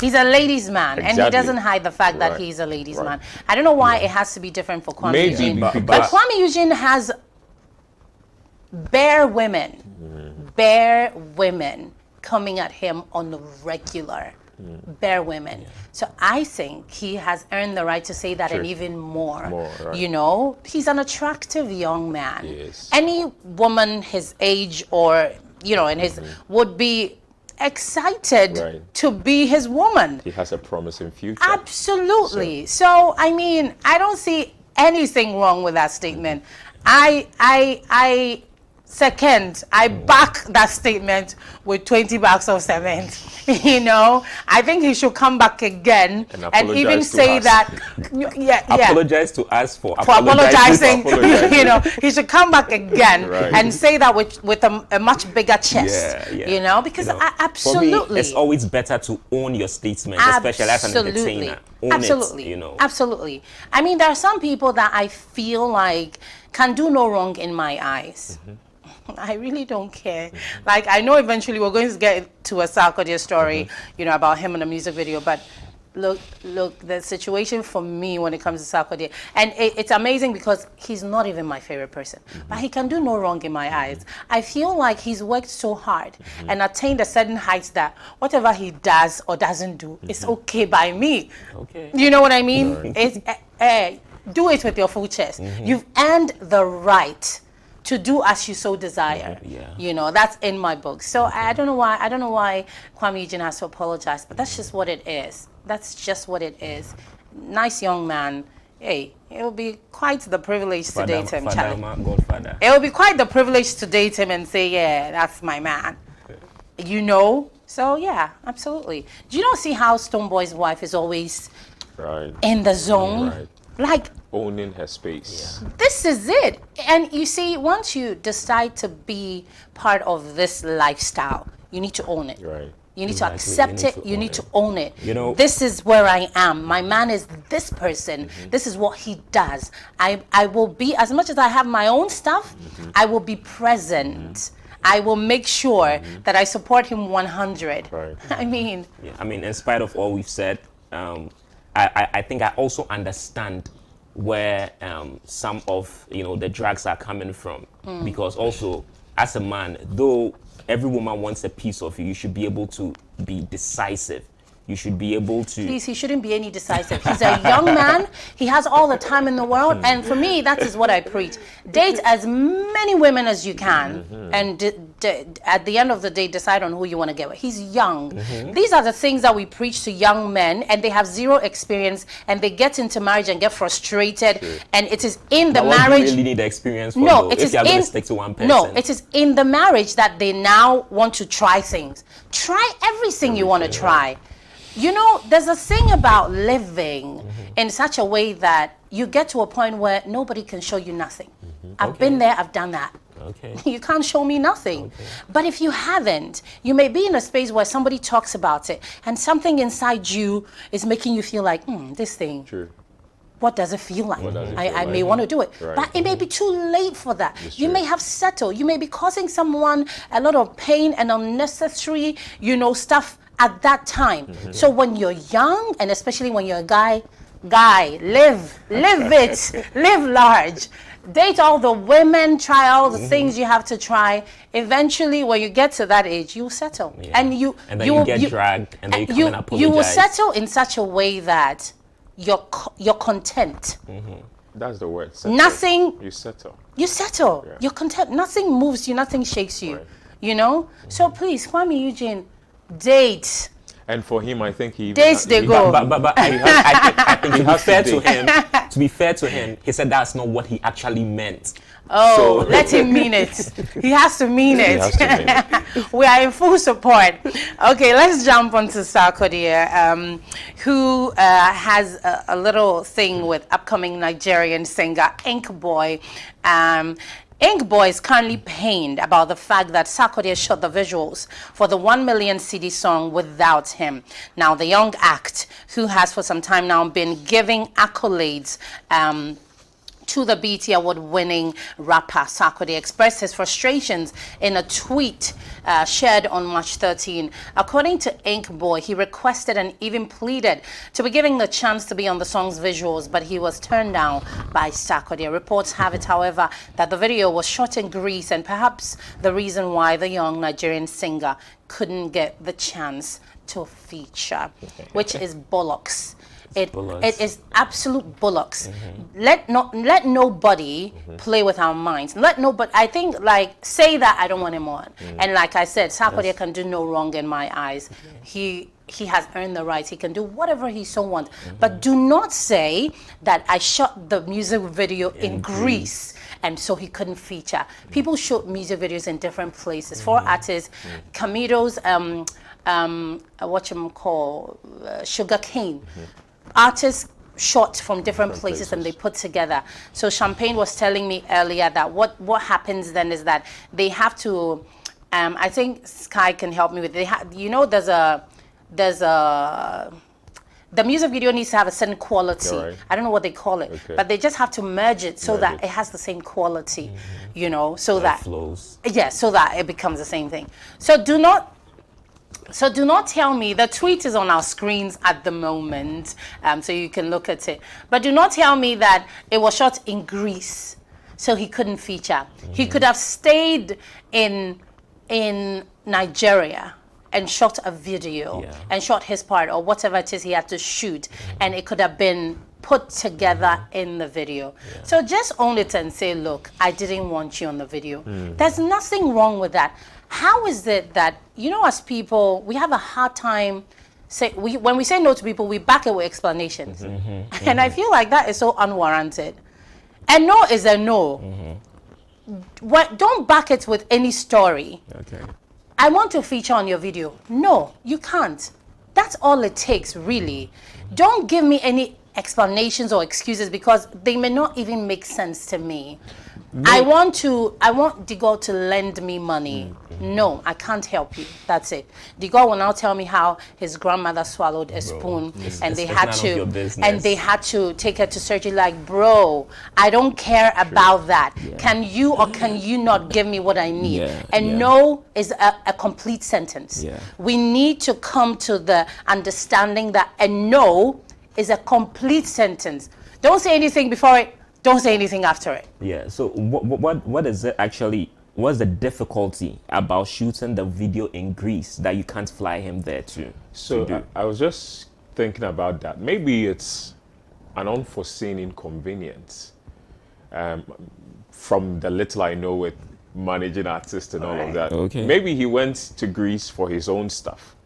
he's a ladies' man, and he Exactly. doesn't hide the fact that he's a ladies' man. I don't know why it has to be different for Kwame Maybe Eugene, because- but Kwame Eugene has bare women coming at him on the regular. Bare women. So I think he has earned the right to say that and even more. Right. You know, he's an attractive young man. Yes. Any woman his age or, you know, in his would be excited to be his woman. he has a promising future. Absolutely. So I mean, I don't see anything wrong with that statement. I second, I back that statement with 20 bags of cement. You know, I think he should come back again and even apologize to say us. that. Apologize to us for apologizing. apologizing. You know, he should come back again Right. and say that with a much bigger chest. Yeah. You know, because You know, absolutely. For me, it's always better to own your statement, especially as an entertainer. Own Absolutely. it, you know. Absolutely. I mean, there are some people that I feel like can do no wrong in my eyes. I really don't care. Like, I know eventually we're going to get to a Sarkodie story, you know, about him in a music video, but look, the situation for me when it comes to Sarkodie, and it's amazing because he's not even my favorite person, but he can do no wrong in my eyes. I feel like he's worked so hard and attained a certain height that whatever he does or doesn't do is okay by me. Okay. You know what I mean? It's, do it with your full chest. You've earned the right to do as you so desire. You know, that's in my book. So I don't know why Kwame Eugene has to apologize, but that's just what it is. That's just what it is. Nice young man. Hey, it will be quite the privilege to date him, Charlie. Godfather. It will be quite the privilege to date him and say, yeah, that's my man. You know? So yeah, absolutely. Do you not see how Stoneboy's wife is always in the zone? Right. Like, Owning her space. this is it. And you see, once you decide to be part of this lifestyle, you need to own it. Right. You need to Exactly. accept You need it. to You own need it. to own it. You know, this is where I am. My man is this person. This is what he does. I will be, as much as I have my own stuff, I will be present. I will make sure that I support him 100. Right. I mean, I mean, in spite of all we've said, I think I also understand where some of the drugs are coming from, because also as a man, though every woman wants a piece of you, you should be able to be decisive. You should be able to. please, he shouldn't be any decisive. He's a young man. He has all the time in the world. And for me, that is what I preach. Date as many women as you can. And at the end of the day, decide on who you want to get with. He's young. These are the things that we preach to young men. And they have zero experience. And they get into marriage and get frustrated. And it is in the But what do you marriage. really need the experience for? No, though, it if is you're going in to stick to one person. no, it is in the marriage that they now want to try things. Try everything you want to try. You know, there's a thing about living in such a way that you get to a point where nobody can show you nothing. I've been there, I've done that. Okay. You can't show me nothing. But if you haven't, you may be in a space where somebody talks about it and something inside you is making you feel like, this thing. True. What does it feel like? does it I feel may like? want to do it. Right. But it may be too late for that. You true. may have settled. You may be causing someone a lot of pain and unnecessary, stuff at that time. So when you're young, and especially when you're a guy, live it, live large. Date all the women, try all the things you have to try. Eventually, when you get to that age, you'll settle. And And then you get dragged, and then you come and apologize. you will settle in such a way that you're content. That's the word. Settle. Nothing. You settle. You settle. Yeah. You're content. Nothing moves you. Nothing shakes you. Right. You know. So please, Kwame Eugene, date. And for him, I think he Dates they go. But I think it would be fair to him to be fair to him, he said that's not what he actually meant. Oh, So- let him mean it. He has to mean it. has to mean We are in full support. Okay, let's jump onto Sarkodie, who has a little thing with upcoming Nigerian singer Ink Boy. Ink Boy is currently pained about the fact that Sarkodie shot the visuals for the 1 million CD song without him. Now, the young act, who has for some time now been giving accolades to the BET Award-winning rapper Sarkodie, expressed his frustrations in a tweet shared on March 13. According to Ink Boy, he requested and even pleaded to be given the chance to be on the song's visuals, but he was turned down by Sarkodie. Reports have it, however, that the video was shot in Greece, and perhaps the reason why the young Nigerian singer couldn't get the chance to feature, which is bollocks. It is absolute bollocks. Let nobody play with our minds. Let nobody. I think, like, say that I don't want him on, and like I said, Sarkodie can do no wrong in my eyes. He has earned the right. He can do whatever he so wants. But do not say that I shot the music video in Greece and so he couldn't feature. People shoot music videos in different places. For artists, Camido's Sugar Cane. Artists shot from different places and they put together. So Champagne was telling me earlier that what happens then is that they have to, I think Sky can help me with it. The music video needs to have a certain quality. Right. I don't know what they call it, but they just have to merge it so that it has the same quality, you know, so that flows. Yeah, so that it becomes the same thing. So do not tell me, the tweet is on our screens at the moment, so you can look at it. But do not tell me that it was shot in Greece, so he couldn't feature. He could have stayed in Nigeria and shot a video and shot his part or whatever it is he had to shoot, and it could have been put together in the video. So just own it and say, look, I didn't want you on the video. There's nothing wrong with that. How is it that, you know, as people, we have a hard time when we say no to people, we back it with explanations. And I feel like that is so unwarranted. And no is a no. Don't back it with any story. I want to feature on your video. No, you can't. That's all it takes, really. Don't give me any explanations or excuses because they may not even make sense to me. I want Digor to lend me money. No, I can't help you. That's it. Digor will now tell me how his grandmother swallowed a spoon and they had to take her to surgery. Like, bro, I don't care about that. Can you or can you not give me what I need? No is a complete sentence. We need to come to the understanding that a no is a complete sentence. Don't say anything before it. Don't say anything after it. Yeah. So what is it actually? What's the difficulty about shooting the video in Greece that you can't fly him there to? So I was just thinking about that. Maybe it's an unforeseen inconvenience. From the little I know with managing artists and all of that. Maybe he went to Greece for his own stuff,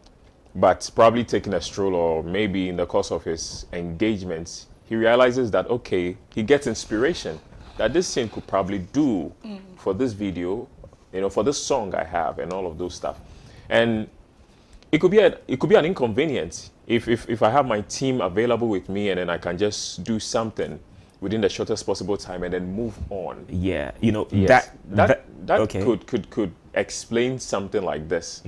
but probably taking a stroll or maybe in the course of his engagements, he realizes that, okay, he gets inspiration that this scene could probably do for this video, you know, for this song I have and all of those stuff. And it could be an inconvenience if I have my team available with me and then I can just do something within the shortest possible time and then move on. Yeah, you know, that could explain something like this.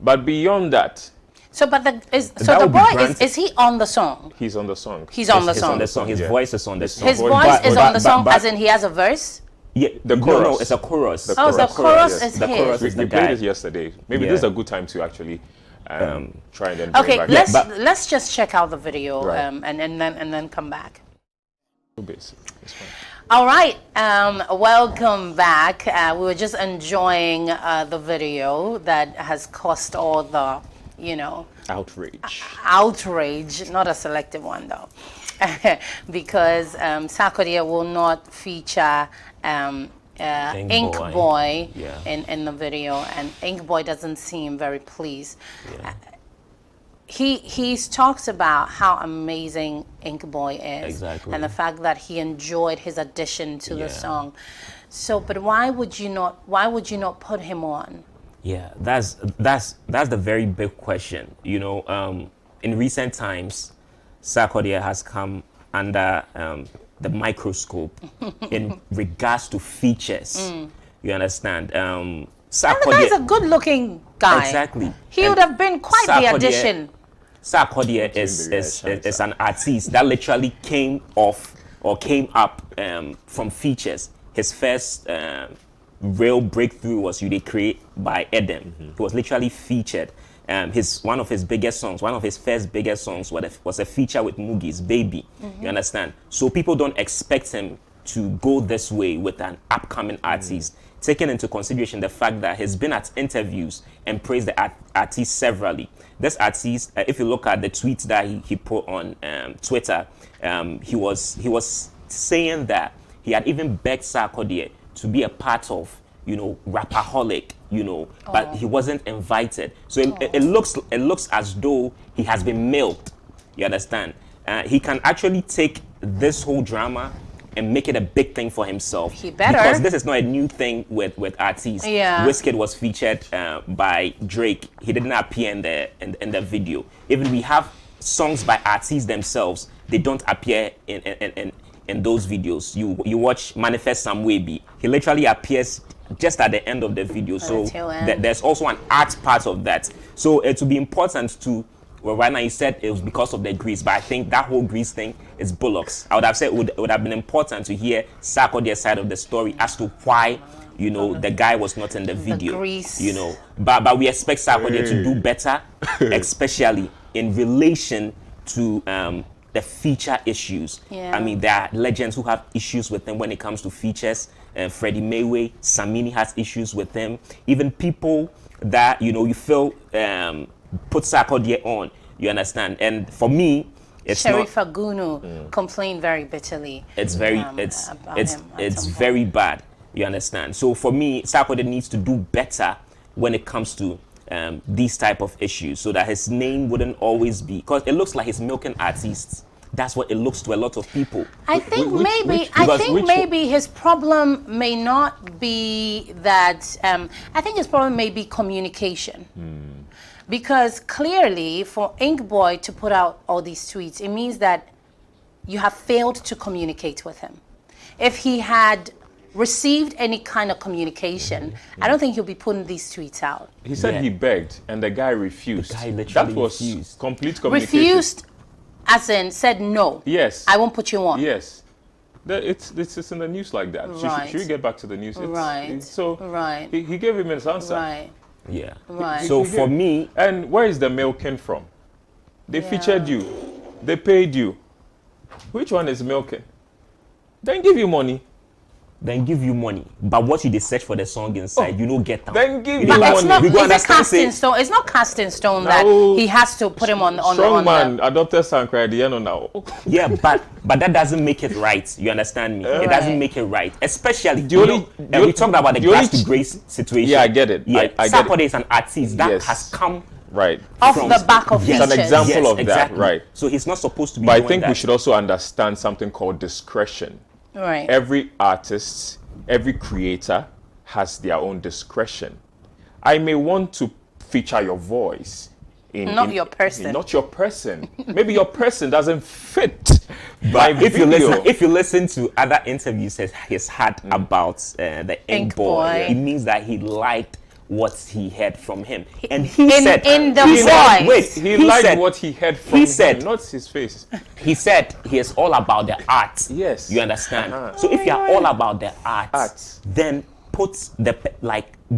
But beyond that, so, but the boy is he on the song? He's on the song. He's on the song. His voice is on the song. His voice is on the song, as in he has a verse. Yeah, the chorus. No, it's a chorus. The chorus is the his. chorus is the We guy. played it yesterday. Maybe this is a good time to actually try and then bring Okay, it back. let's just check out the video Right. and then come back. Basic. It's fine. All right, welcome back. We were just enjoying the video that has caused all the, you know, outrage, not a selective one though, because Sarkodie will not feature Ink Boy in the video, and Ink Boy doesn't seem very pleased. he's talks about how amazing Ink Boy is, Exactly. and the fact that he enjoyed his addition to the Yeah. song. So, but why would you not put him on? Yeah, that's the very big question. You know, in recent times, Sarkodie has come under the microscope in regards to features. You understand? And the guy's a good-looking guy. Exactly. He And would have been quite the Sarkodie- addition. Sarkodie is an artist that literally came up from features. His first real breakthrough was "You Dey Create" by Edem. He was literally featured. One of his first biggest songs was a feature with Mugi's "Baby." You understand? So people don't expect him to go this way with an upcoming artist, taking into consideration the fact that he's been at interviews and praised the artist severally. This artist, if you look at the tweets that he put on Twitter, he was saying that he had even begged Sarkodie to be a part of, Rapaholic, but he wasn't invited. So it looks as though he has been milked. You understand? He can actually take this whole drama and make it a big thing for himself. He better. Because this is not a new thing with artists. Yeah. Wizkid was featured by Drake. He didn't appear in the video. Even we have songs by artists themselves. They don't appear in those videos. You watch Manifest Some Way. He literally appears just at the end of the video. So there's also an art part of that. So it will be important to. Well, right now you said it was because of the grease, but I think that whole grease thing is bullocks. I would have said it would have been important to hear Sarkodie's side of the story as to why, the guy was not in the video. Grease. But we expect Sarkodie to do better, especially in relation to the feature issues. Yeah. I mean, there are legends who have issues with him when it comes to features. Freddie Mayweather, Samini has issues with him. Even people that you feel put Sarkodie on, you understand? And for me, it's Sheriff not. Agunu complained very bitterly. It's very about it's him at it's some very bad. You understand? So for me, Sarkodie needs to do better when it comes to these type of issues, so that his name wouldn't always be, because it looks like he's milking artists. That's what it looks to a lot of people. I think maybe his problem may not be that. I think his problem may be communication. Because clearly, for Ink Boy to put out all these tweets, it means that you have failed to communicate with him. If he had received any kind of communication, I don't think he'll be putting these tweets out. He said he begged, and the guy refused. The guy literally that was refused. Complete communication. Refused, as in said no. Yes. I won't put you on. Yes. It's in the news like that. Right. Should we get back to the news? Right. So Right. he gave him his answer. Right. Yeah. Right. So for me, And where is the milking from? They featured you. They paid you. Which one is milking? Then give you money. then give you money. But what you dey search for the song inside, get them. Then give you But it's money. not. We go Is it understand, cast say- in stone? It's not cast in stone that No. he has to put him on Strong man the. adopted Sankra at the end of now. Yeah, but that doesn't make it right. You understand me? It doesn't make it right. Especially we talked about the grass to grace situation. Yeah, I get it. Yeah, I get Sarkodie is an artist that Yes. has come Right. Off from- the back of Yes. It's an features. example of that, exactly. right. So he's not supposed to be But I doing think that. we should also understand something called discretion. Right. Every artist, every creator has their own discretion. I may want to feature your voice. Not your person. Not your person. Maybe your person doesn't fit. But if you video. listen to other interviews he's had about the Ink Ink Boy, Boy. it means that he liked what he heard from him. And he In- said in the he said- voice. wait, He liked said- what he heard from he said- him, not his face. He said he is all about the art. Yes. You understand? Uh-huh. So if you are all about the art, then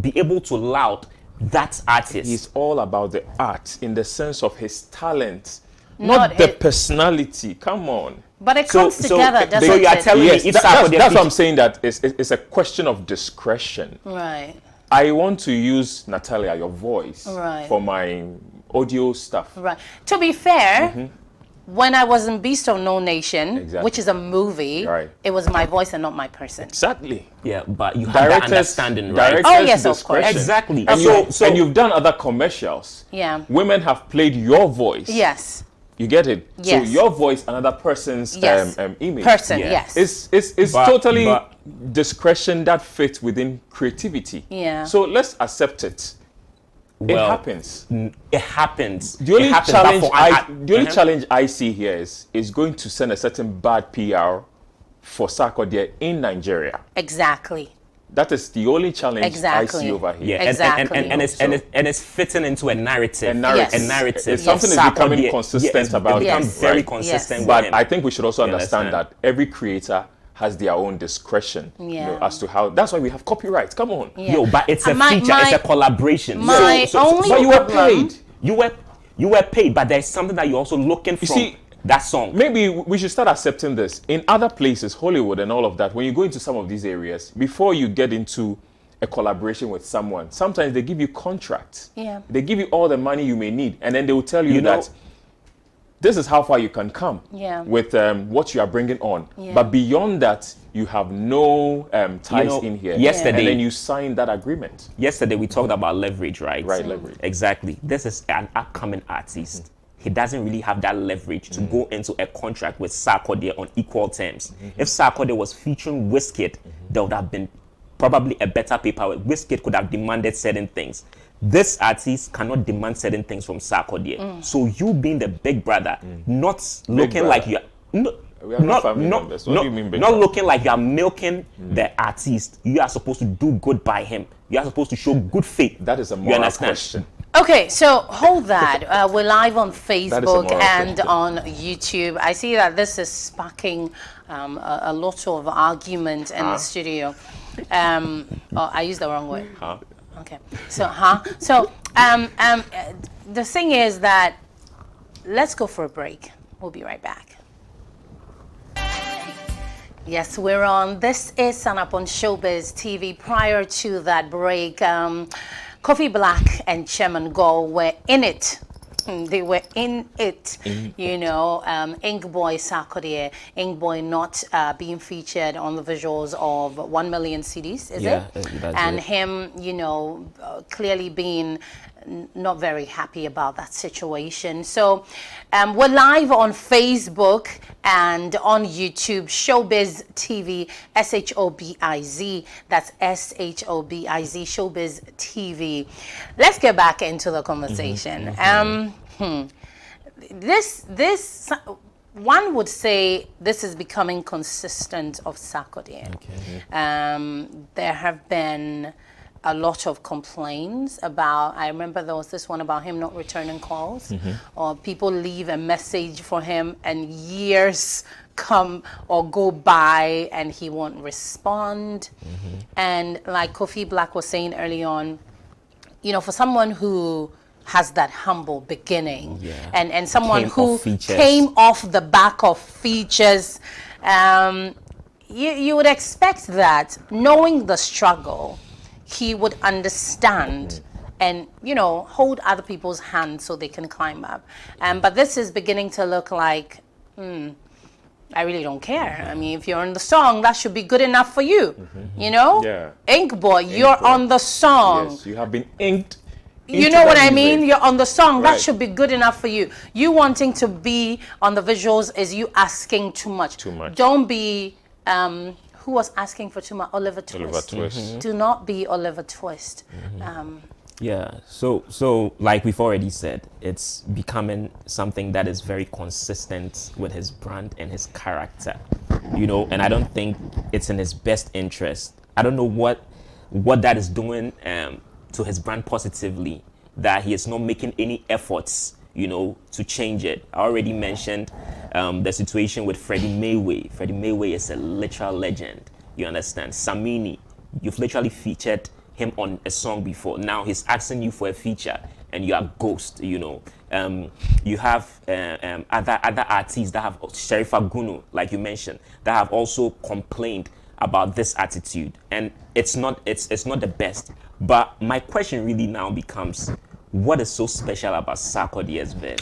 be able to laud that artist. He's all about the art in the sense of his talent, Not not the it. personality. Come on. But it comes together, doesn't so you are it? telling Yes, me if that's Sarkodie what I'm saying, that it's a question of discretion. Right. I want to use, Natalia, your voice Right. for my audio stuff. Right. To be fair, when I was in Beast of No Nation, Exactly. which is a movie, Right. it was my voice and not my person. Exactly. Yeah, but you have that understanding, right? Oh, yes, of course. discretion. Exactly. And, So- and you've done other commercials. Yeah. Women have played your voice. Yes. You get it? Yes. So your voice, another person's Yes. image. Person, Yeah. yes. It's But- totally but- discretion that fits within creativity. Yeah. So let's accept it. It Well, happens. It happens. The only It happens, challenge but for- the only Uh-huh. challenge I see here is going to send a certain bad PR for Sarkodie in Nigeria. Exactly. That is the only challenge I Exactly. see over here. Yeah, and- Exactly. and it's fitting into a narrative. A narrative. Yes. A narrative. It's something Yes. is becoming Sarkodie- consistent yes, about it becomes Yes. very right? consistent. Yes. with But him. I think we should also You understand understand? that every creator has their own discretion, Yeah. as to how. That's why we have copyright. Come on. Yeah. Yo, but it's a My- feature. It's a collaboration. my only But you were problem- paid. You were paid, but there's something that you're also looking from see, that song. Maybe we should start accepting this. In other places, Hollywood and all of that, when you go into some of these areas, before you get into a collaboration with someone, sometimes they give you contracts. Yeah. They give you all the money you may need, and then they will tell you, You know- that this is how far you can come Yeah. with what you are bringing on. Yeah. But beyond that, you have no ties know, in here. yesterday- And then you sign that agreement. Yesterday we talked about leverage, right? Right, leverage. Exactly. This is an upcoming artist. He doesn't really have that leverage to go into a contract with Sarkodie on equal terms. If Sarkodie was featuring Wizkid, there would have been probably a better paper. Wizkid could have demanded certain things. This artist cannot demand certain things from Sarkodie. So you being the big brother, not looking brother. like you're We are not family members. What do you mean big not brother? looking like you are milking the artist. You are supposed to do good by him. You are supposed to show good faith. That is a You moral understand? question. Okay, so hold that. We're live on Facebook moral and question. on YouTube. I see that this is sparking a lot of argument in the studio. Oh, I used the wrong word. Huh? Okay. So, the thing is that let's go for a break. We'll be right back. Yes, we're on. This is Sun Up on Showbiz TV. Prior to that break, Kofi Black and Chairman Gore were in it. They were in it, you know. Ink Boy Sarkodie, Ink Boy not being featured on the visuals of 1 million CDs, is Yeah, it? that's And it. him, you know, clearly being not very happy about that situation. So we're live on Facebook and on YouTube, Showbiz TV, SHOBIZ. That's SHOBIZ, Showbiz TV. Let's get back into the conversation. This one would say this is becoming consistent of Sarkodie. There have been a lot of complaints about, I remember there was this one about him not returning calls, or people leave a message for him and years come or go by and he won't respond. And like Kofi Black was saying early on, you know, for someone who has that humble beginning and someone Came who off features. came off the back of features, you would expect that, knowing the struggle, he would understand and, you know, hold other people's hands so they can climb up. But this is beginning to look like, I really don't care. I mean, if you're on the song, that should be good enough for you. You know? Yeah. Ink Boy, you're Boy. on the song. Yes, you have been inked. You into know what that I mean? music. You're on the song. That Right. should be good enough for you. You wanting to be on the visuals is you asking too much. Too much. Don't be, who was asking for too much? Oliver Twist. Oliver Twist. Do not be Oliver Twist. Yeah. So like we've already said, it's becoming something that is very consistent with his brand and his character. You know, and I don't think it's in his best interest. I don't know what that is doing to his brand positively, that he is not making any efforts, you know, to change it. I already mentioned the situation with Freddie Mayway. Freddie Mayway is a literal legend. You understand? Samini, you've literally featured him on a song before. Now he's asking you for a feature and you are ghost, you know. You have other artists that have, Sherifa Gunu, like you mentioned, that have also complained about this attitude, and it's not the best. But my question really now becomes, what is so special about Sarkodie's verse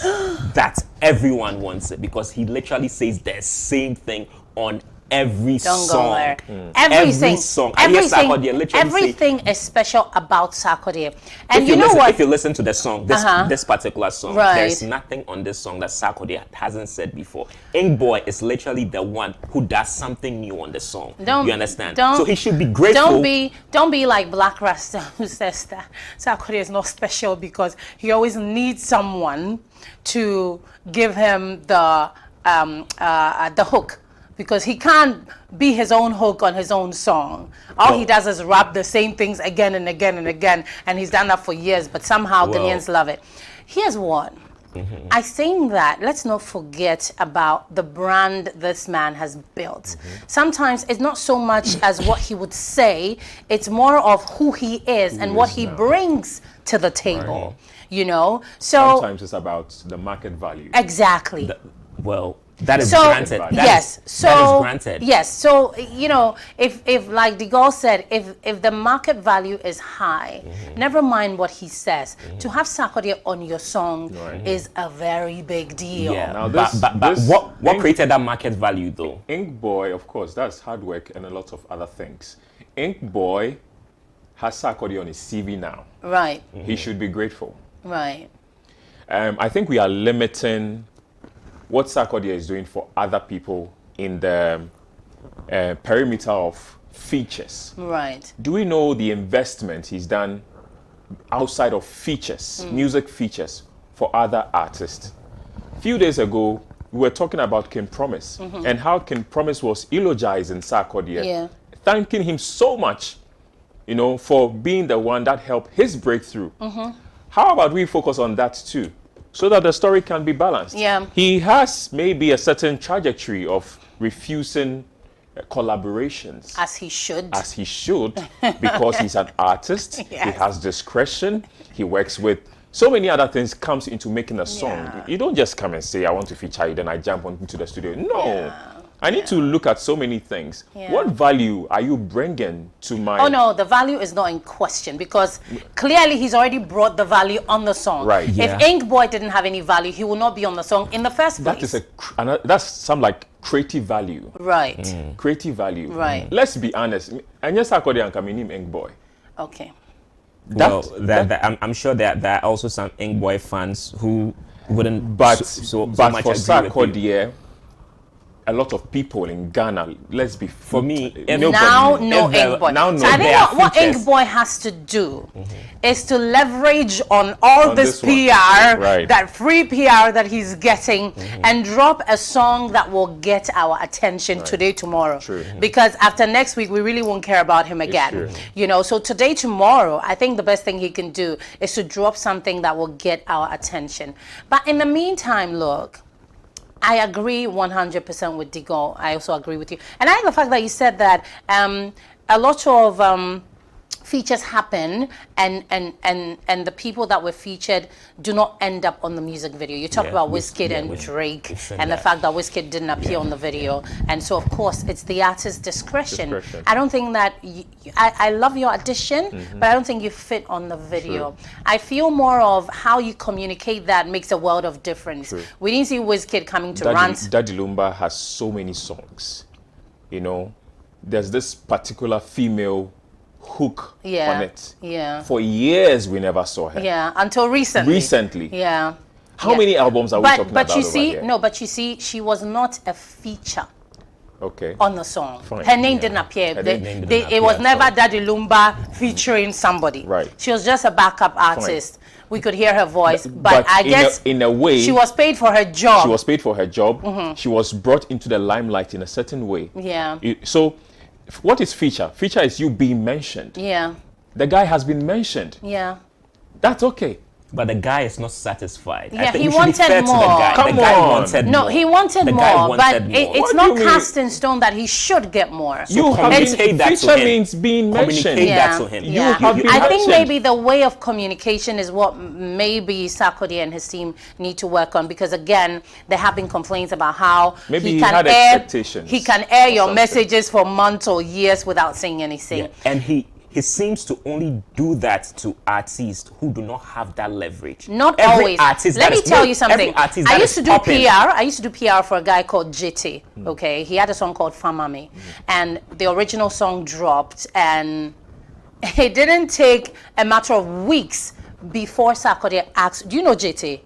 that everyone wants it? Because he literally says the same thing on every Don't song. go there. Everything, Every song. I hear Sarkodie literally everything is special about Sarkodie. And if you know listen, what? If you listen to the song, this particular song, Right. there's nothing on this song that Sarkodie hasn't said before. Ink Boy is literally the one who does something new on the song. You understand? So he should be grateful. Don't be like Black Rasta who says that Sarkodie is not special because he always needs someone to give him the hook. Because he can't be his own hook on his own song. All he does is rap the same things again and again and again, and he's done that for years, but somehow Ghanaians love it. Here's what. I think that let's not forget about the brand this man has built. Sometimes it's not so much as what he would say, it's more of who he is and what he brings to the table. You know? So Sometimes it's about the market value. exactly. That is granted. That is granted. Yes. So, you know, if like De Gaulle said, if the market value is high, never mind what he says. To have Sarkodie on your song is a very big deal. Yeah. Now But what created that market value though? Ink Boy, of course, that's hard work and a lot of other things. Ink Boy has Sarkodie on his CV now. Right. He should be grateful. Right. I think we are limiting what Sarkodie is doing for other people in the perimeter of features. Right. Do we know the investment he's done outside of features, music features, for other artists? A few days ago, we were talking about King Promise and how King Promise was eulogizing Sarkodie, thanking him so much, you know, for being the one that helped his breakthrough. How about we focus on that too? So that the story can be balanced. Yeah. He has maybe a certain trajectory of refusing collaborations. As he should. As he should, because he's an artist. He has discretion. He works with so many other things comes into making a song. Yeah. You don't just come and say, I want to feature you, then I jump into the studio. No. I need to look at so many things. What value are you bringing to my... Oh no, the value is not in question because clearly he's already brought the value on the song. Right. If Ink Boy didn't have any value, he would not be on the song in the first place. That's some like creative value. Right. Creative value. Right. Let's be honest. And yes, Sarkodie and Kaminim Ink Boy. Okay. I'm sure that there are also some Ink Boy fans who wouldn't But so for much agree with you. Sarkodie, a lot of people in Ghana, let's be For me, Now no Ink Boy. Now no. So I There are think what features. Ink Boy has to do is to leverage on all On this this one. PR, Right. that free PR that he's getting, and drop a song that will get our attention today, tomorrow. True. Because after next week, we really won't care about him again. true. You know, so today, tomorrow, I think the best thing he can do is to drop something that will get our attention. But in the meantime, look, I agree 100% with De Gaulle. I also agree with you. And I like the fact that you said that a lot of features happen and the people that were featured do not end up on the music video. You talk about Wizkid and Drake and the fact that Wizkid didn't appear on the video. And so, of course, it's the artist's discretion. I don't think that... I love your addition, but I don't think you fit on the video. I feel more of how you communicate that makes a world of difference. We didn't see Wizkid coming to rant. Daddy Lumba has so many songs. You know, there's this particular female hook on it. For years, we never saw her. Until recently. How many albums are we talking about you see, over here? no, but you see, she was not a feature on the song. Fine. Her name didn't appear. It was never Daddy Lumba featuring somebody. Right. She was just a backup artist. We could hear her voice, but I guess in a way, she was paid for her job. She was paid for her job. She was brought into the limelight in a certain way. So, what is feature? Feature is you being mentioned. The guy has been mentioned. That's okay. But the guy is not satisfied. Yeah, he wanted more. Come the guy on. wanted No, more. he wanted The guy more, wanted but more. it's What not do you mean? cast in stone that he should get more. You have been, communicate that to feature him. means being mentioned. Communicate that to him. You have been I think mentioned. maybe the way of communication is what maybe Sarkodie and his team need to work on, because again, there have been complaints about how Maybe he he can had air expectations he can air your something. messages for months or years without saying anything. And he he seems to only do that to artists who do not have that leverage. Not Every always. artist Let that me is- tell no, you something. every artist I that used is to do popping- PR. I used to do PR for a guy called JT. Okay, he had a song called Famame, and the original song dropped, and it didn't take a matter of weeks before Sarkodie asked, "Do you know JT?"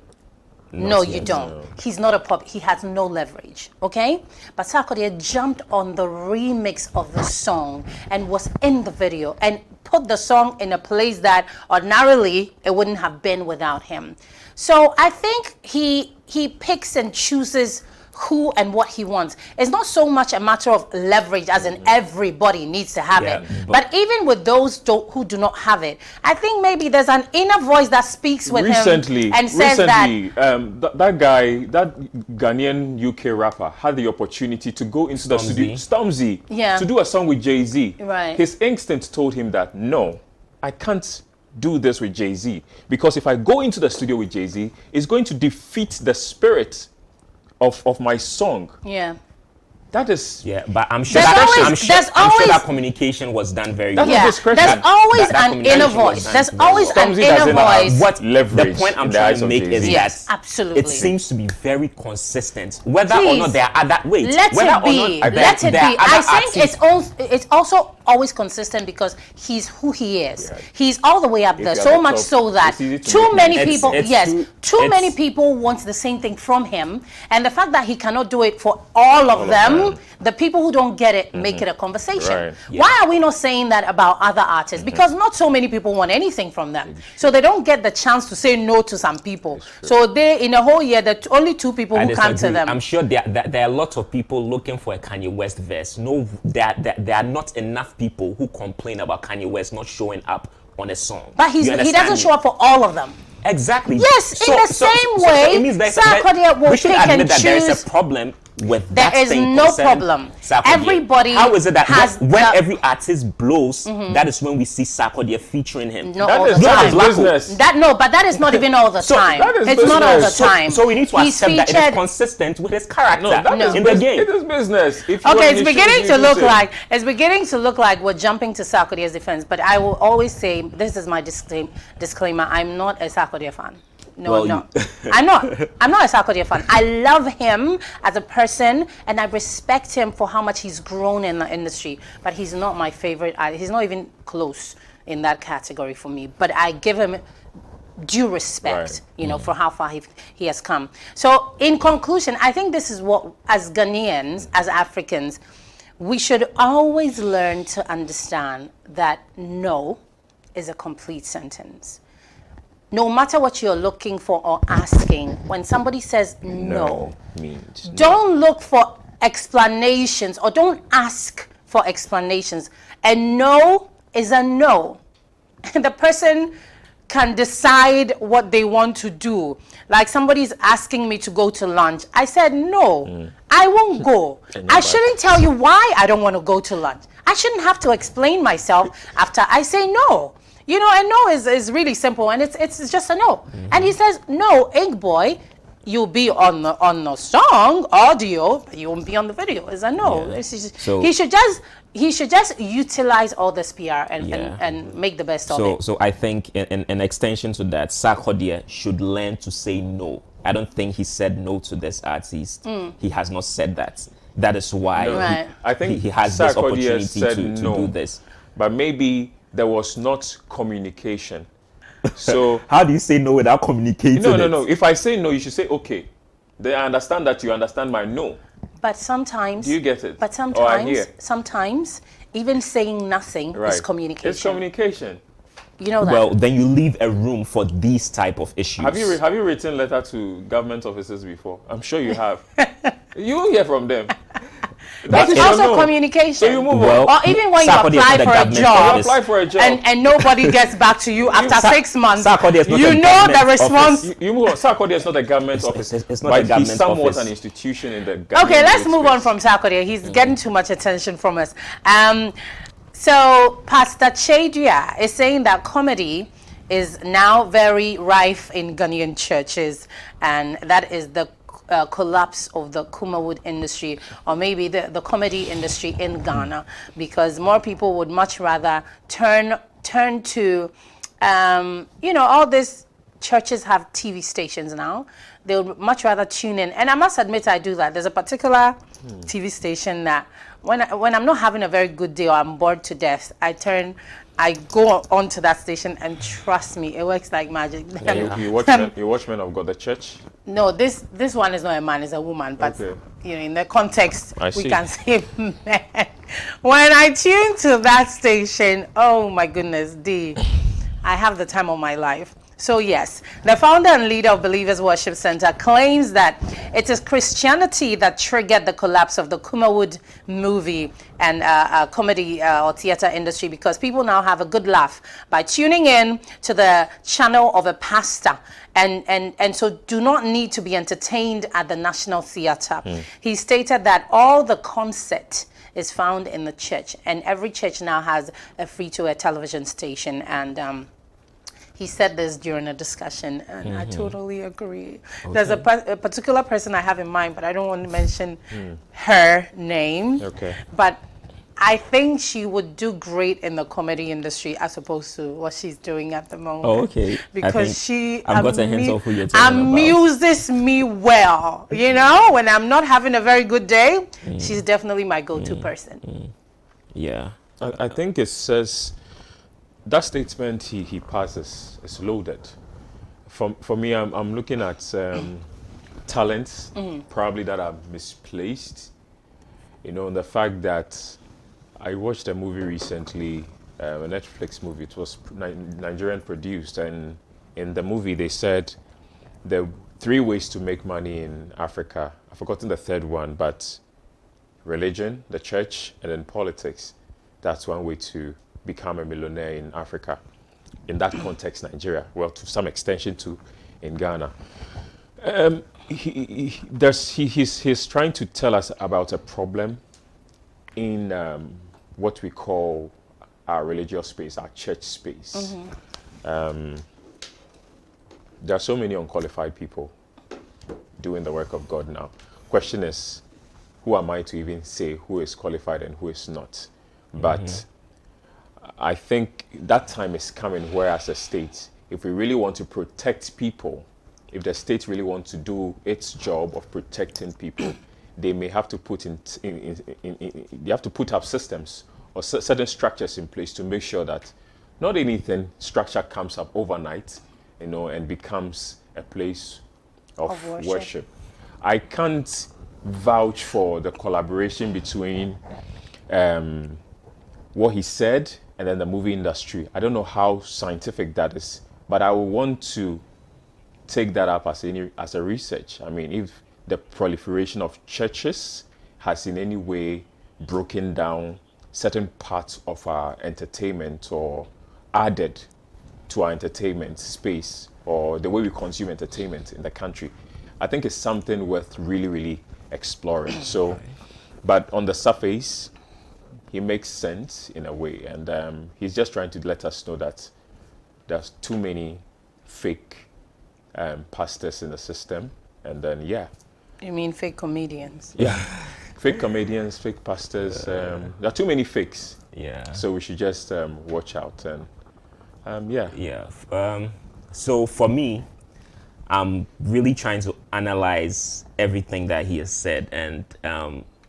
No, Not you yet. don't. He's not a pop. He has no leverage. Okay, but Sarkodie jumped on the remix of the song and was in the video and put the song in a place that ordinarily it wouldn't have been without him. So I think he picks and chooses who and what he wants. It's not so much a matter of leverage, as in everybody needs to have Yeah, it. but- But even with those who do not have it, I think maybe there's an inner voice that speaks with Recently, him and says that. that guy, that Ghanaian UK rapper, had the opportunity to go into the studio, Stormzy, Yeah. to do a song with Jay-Z. Right. His instinct told him that, no, I can't do this with Jay-Z, because if I go into the studio with Jay-Z, it's going to defeat the spirit of my song. Yeah. That is... Yeah, but I'm sure There's that always- I'm sure, there's I'm sure always- that communication was done very That's well. not Yeah, discretion. there's always That an communication inner was voice. done There's very always well. an Stormzy inner doesn't have voice. What leverage the point I'm in the trying eyes to of make Jay-Z. is Yes, that absolutely. it seems to be very consistent, whether or Please, not there are other wait, Let whether it or be. not Let it there are be. other I think artists- it's also always consistent because he's who he is. Yeah. He's all the way up there. you're So at the much top, so that it's easy to too make many money. people, It's yes, too- too it's- many people want the same thing from him, and the fact that he cannot do it for all of them, the people who don't get it make it a conversation. Right. Yeah. Why are we not saying that about other artists? Because not so many people want anything from them, so they don't get the chance to say no to some people. So they, in a whole year, the only two people I who come to disagree. them. I'm sure there are a lot of people looking for a Kanye West verse. No, there are not enough people who complain about Kanye West not showing up on a song. But You he understand doesn't me? show up for all of them. Exactly. Yes, in the same way, it means Sarkodie will we should pick admit and that there is choose. a problem with There that is thing no concerning problem. Sarkodie. Everybody How is it that has when the- every artist blows, that is when we see Sarkodie featuring him? Not That all is the that time. is business. But that is not even all the time. that is It's not all the business. time. So we need to He's accept that it is featured- consistent with his character No, that is in the bus- game. It is business. If you Okay, are it's in the beginning shoes, to you look do it. like we're jumping to Sarkodie's defense. But I will always say, this is my disclaimer: I'm not a Sarkodie fan. No, Well, I'm not. I'm not. I'm not a Sarkodie fan. I love him as a person, and I respect him for how much he's grown in the industry. But he's not my favorite. He's not even close in that category for me. But I give him due respect, Right. for how far he has come. So in conclusion, I think this is what, as Ghanaians, as Africans, we should always learn to understand that no is a complete sentence. No matter what you're looking for or asking, when somebody says no, means don't look for explanations or don't ask for explanations. A no is a no. And the person can decide what they want to do. Like somebody's asking me to go to lunch. I said, no, I won't go. I shouldn't tell you why I don't want to go to lunch. I shouldn't have to explain myself after I say no. A no is really simple, and it's just a no. And he says, no, Ink Boy, you'll be on the song audio, but you won't be on the video. It's a no. Yeah. It's just- So- he should just utilize all this PR and make the best of it. So I think in extension to that, Sarkodie should learn to say no. I don't think he said no to this artist. He has not said that. That is why Right. I think he has this Sarkodie opportunity said to no, do this. but maybe there was not communication. So How do you say no without communicating? no. If I say no, you should say okay. Then I understand that you understand my no. But sometimes, Do you get it? But Or I hear? sometimes, even saying nothing Right. is communication. It's communication. You know that. Well, then you leave a room for these type of issues. Have you written letter to government officers before? I'm sure you have. You will hear from them. That it's is also your no. communication. So you move Well, on. Or even when you Sarkodie is apply not a for a government job, You office. apply for a job. and nobody gets back to you after Sa- 6 months, Sarkodie is not you a know government the response. office. You move on. Sarkodie is not a government office, it's not a but he's government somewhat office. an institution in the government. Okay, let's move on space. from Sarkodie. He's getting too much attention from us. So Pastor Chedia is saying that comedy is now very rife in Ghanaian churches, and that is the collapse of the Kumawood industry, or maybe the comedy industry in Ghana, because more people would much rather turn to, all these churches have TV stations now. They would much rather tune in, and I must admit I do that. There's a particular TV station that when I'm not having a very good day or I'm bored to death, I go onto that station, and trust me, it works like magic. You watch Men of God, the church? No, this one is not a man, it's a woman. But Okay. in the context, I we see. can say man. When I tune to that station, oh my goodness, I have the time of my life. So yes, the founder and leader of Believers Worship Center claims that it is Christianity that triggered the collapse of the Kumawood movie and comedy or theater industry, because people now have a good laugh by tuning in to the channel of a pastor, and so do not need to be entertained at the National Theatre. He stated that all the concept is found in the church, and every church now has a free-to-air television station, and he said this during a discussion, and I totally agree. Okay. There's a particular person I have in mind, but I don't want to mention her name. Okay. But I think she would do great in the comedy industry as opposed to what she's doing at the moment. Oh, okay. Because she I've got a hint of who you're talking about. Amuses me well. When I'm not having a very good day, she's definitely my go-to person. Yeah. I think it says that statement he passes is loaded. For me, I'm looking at talents probably that are misplaced. The fact that I watched a movie recently, a Netflix movie. It was Nigerian produced, and in the movie they said there are 3 ways to make money in Africa. I've forgotten the third one, but religion, the church, and then politics. That's one way to become a millionaire in Africa. In that context, Nigeria, well, to some extension too, in Ghana. He's trying to tell us about a problem in what we call our religious space, our church space. There are so many unqualified people doing the work of God now. Question is, who am I to even say who is qualified and who is not? But I think that time is coming where, as a state, if we really want to protect people, if the state really wants to do its job of protecting people, they may have to put they have to put up systems or certain structures in place to make sure that not anything structure comes up overnight, and becomes a place of worship. I can't vouch for the collaboration between what he said and then the movie industry. I don't know how scientific that is, but I would want to take that up as a research. I mean, if the proliferation of churches has in any way broken down certain parts of our entertainment or added to our entertainment space or the way we consume entertainment in the country, I think it's something worth really, really exploring. So, but on the surface, he makes sense in a way, and he's just trying to let us know that there's too many fake pastors in the system, and then You mean fake comedians? Yeah, fake comedians, fake pastors. There are too many fakes. Yeah. So we should just watch out and So for me, I'm really trying to analyze everything that he has said, and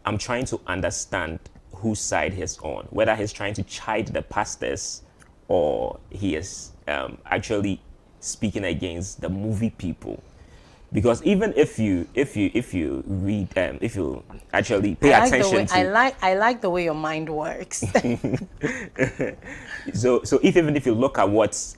I'm trying to understand whose side he's on, whether he's trying to chide the pastors or he is actually speaking against the movie people. Because even if you read if you actually pay attention to I like the way your mind works. so even if you look at what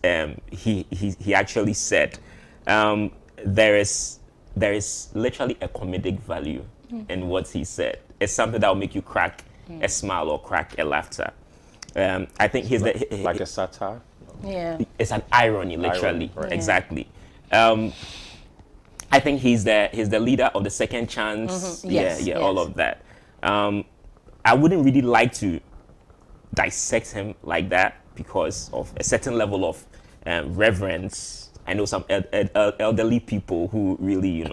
he actually said, there is literally a comedic value in what he said. It's something that will make you crack a smile or crack a laughter. I think he's like a satire. Yeah, it's an irony, literally. Right. Exactly. I think he's the leader of the Second Chance. Yes, yes. All of that. I wouldn't really like to dissect him like that because of a certain level of reverence. I know some elderly people who really,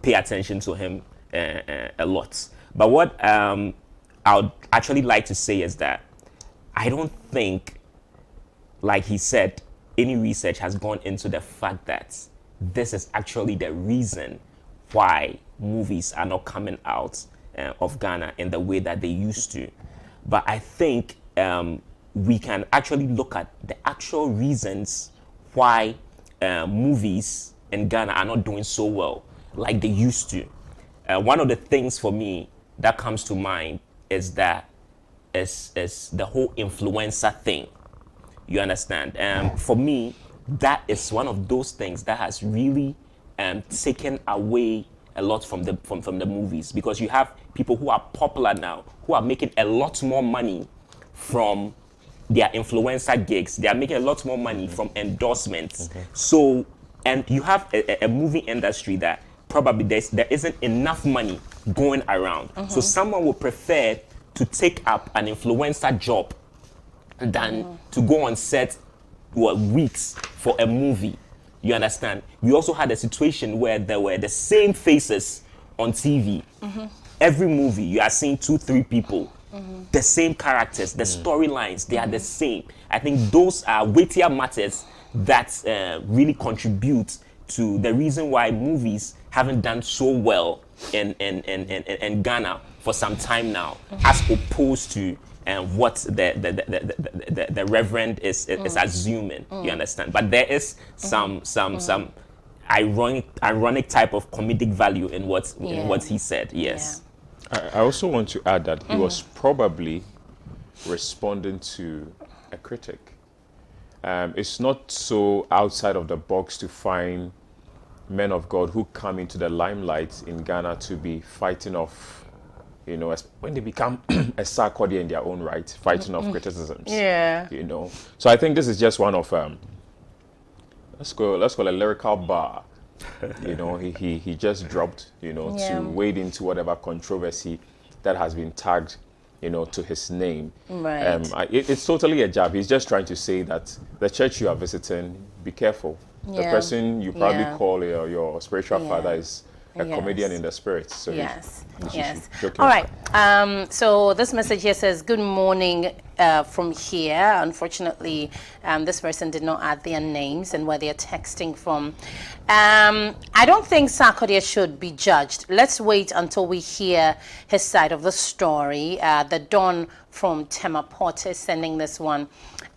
pay attention to him a lot. But what I would actually like to say is that I don't think, like he said, any research has gone into the fact that this is actually the reason why movies are not coming out of Ghana in the way that they used to. But I think we can actually look at the actual reasons why movies in Ghana are not doing so well like they used to. One of the things for me that comes to mind is that is the whole influencer thing. You understand? For me, that is one of those things that has really taken away a lot from the movies, because you have people who are popular now who are making a lot more money from their influencer gigs. They are making a lot more money from endorsements. So, and you have a movie industry that probably there isn't enough money going around. So someone would prefer to take up an influencer job than to go on set weeks for a movie. You understand? We also had a situation where there were the same faces on TV. Every movie, you are seeing 2-3 people, the same characters, the storylines, they are the same. I think those are weightier matters that really contribute to the reason why movies haven't done so well in Ghana for some time now, as opposed to what the Reverend is assuming. You understand? But there is some ironic type of comedic value in what he said. Yes. I also want to add that he was probably responding to a critic. It's not so outside of the box to find men of God who come into the limelight in Ghana to be fighting off, you know, when they become a Sarkodie in their own right, fighting off criticisms. Yeah. You know, so I think this is just one of let's call a lyrical bar. You know, he just dropped, you know, to wade into whatever controversy that has been tagged, you know, to his name. Right. It's totally a jab. He's just trying to say that the church you are visiting, be careful. The person you probably call your spiritual father is a comedian in the spirit. So yes. joking. All right. So this message here says, "Good morning from here." Unfortunately, this person did not add their names and where they're texting from. I don't think Sarkodie should be judged. Let's wait until we hear his side of the story. The Don from Tema Port is sending this one.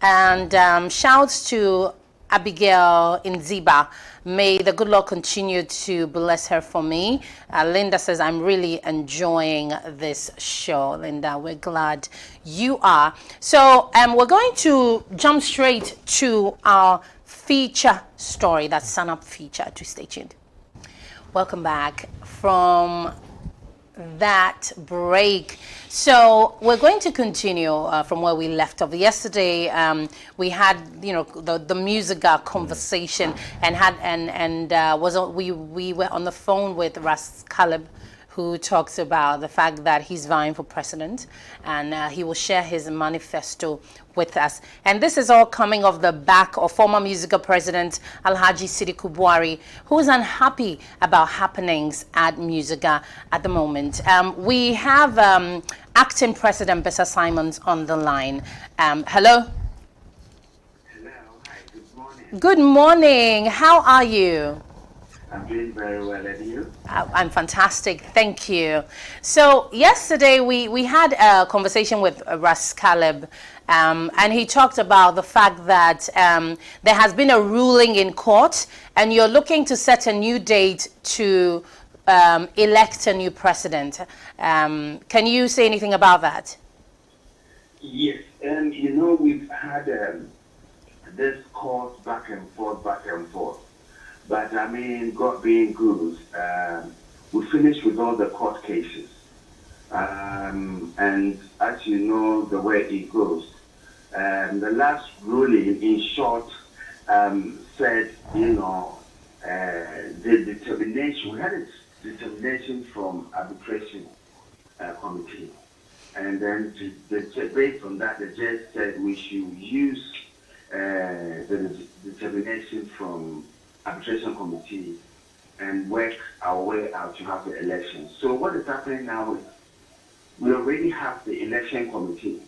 And shouts to Abigail in Ziba. May the good Lord continue to bless her for me. Linda says, I'm really enjoying this show. Linda, we're glad you are. So we're going to jump straight to our feature story, that Sun Up feature. To stay tuned. Welcome back from that break. So we're going to continue from where we left off yesterday. We had, you know, the MUSIGA conversation, and we were on the phone with Ras Caleb, who talks about the fact that he's vying for president, and he will share his manifesto with us. And this is all coming off the back of former MUSIGA president Alhaji Sidiku Buhari, who is unhappy about happenings at MUSIGA at the moment. We have acting president Bessa Simons on the line. Hello. Hello. Hi. Good morning. Good morning. How are you? I'm doing very well, and you? I'm fantastic, thank you. So yesterday we had a conversation with Ras Caleb, and he talked about the fact that there has been a ruling in court, and you're looking to set a new date to elect a new president. Can you say anything about that? Yes, and you know, we've had this court back and forth. But I mean, God being good, we finished with all the court cases. And as you know, the way it goes, the last ruling, in short, said, you know, the determination, we had a determination from arbitration committee. And then based on that, the judge said we should use the determination from arbitration committee and work our way out to have the election. So what is happening now is we already have the election committee.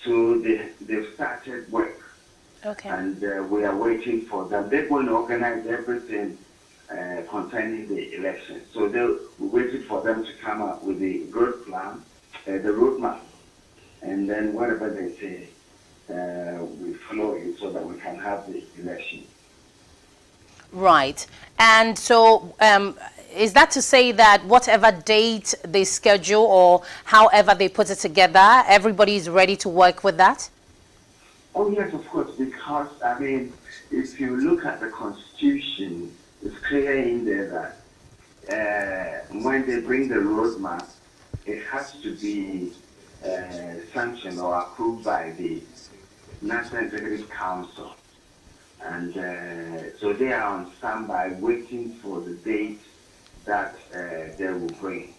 So they've started work. Okay. And we are waiting for them. They're going to organize everything concerning the election. So we're waiting for them to come up with the road plan, the roadmap. And then whatever they say, we follow it so that we can have the election. Right. And so is that to say that whatever date they schedule or however they put it together, everybody is ready to work with that? Oh, yes, of course, because, I mean, if you look at the Constitution, it's clear in there that when they bring the roadmap, it has to be sanctioned or approved by the National Executive Council. And so they are on standby waiting for the date that they will bring.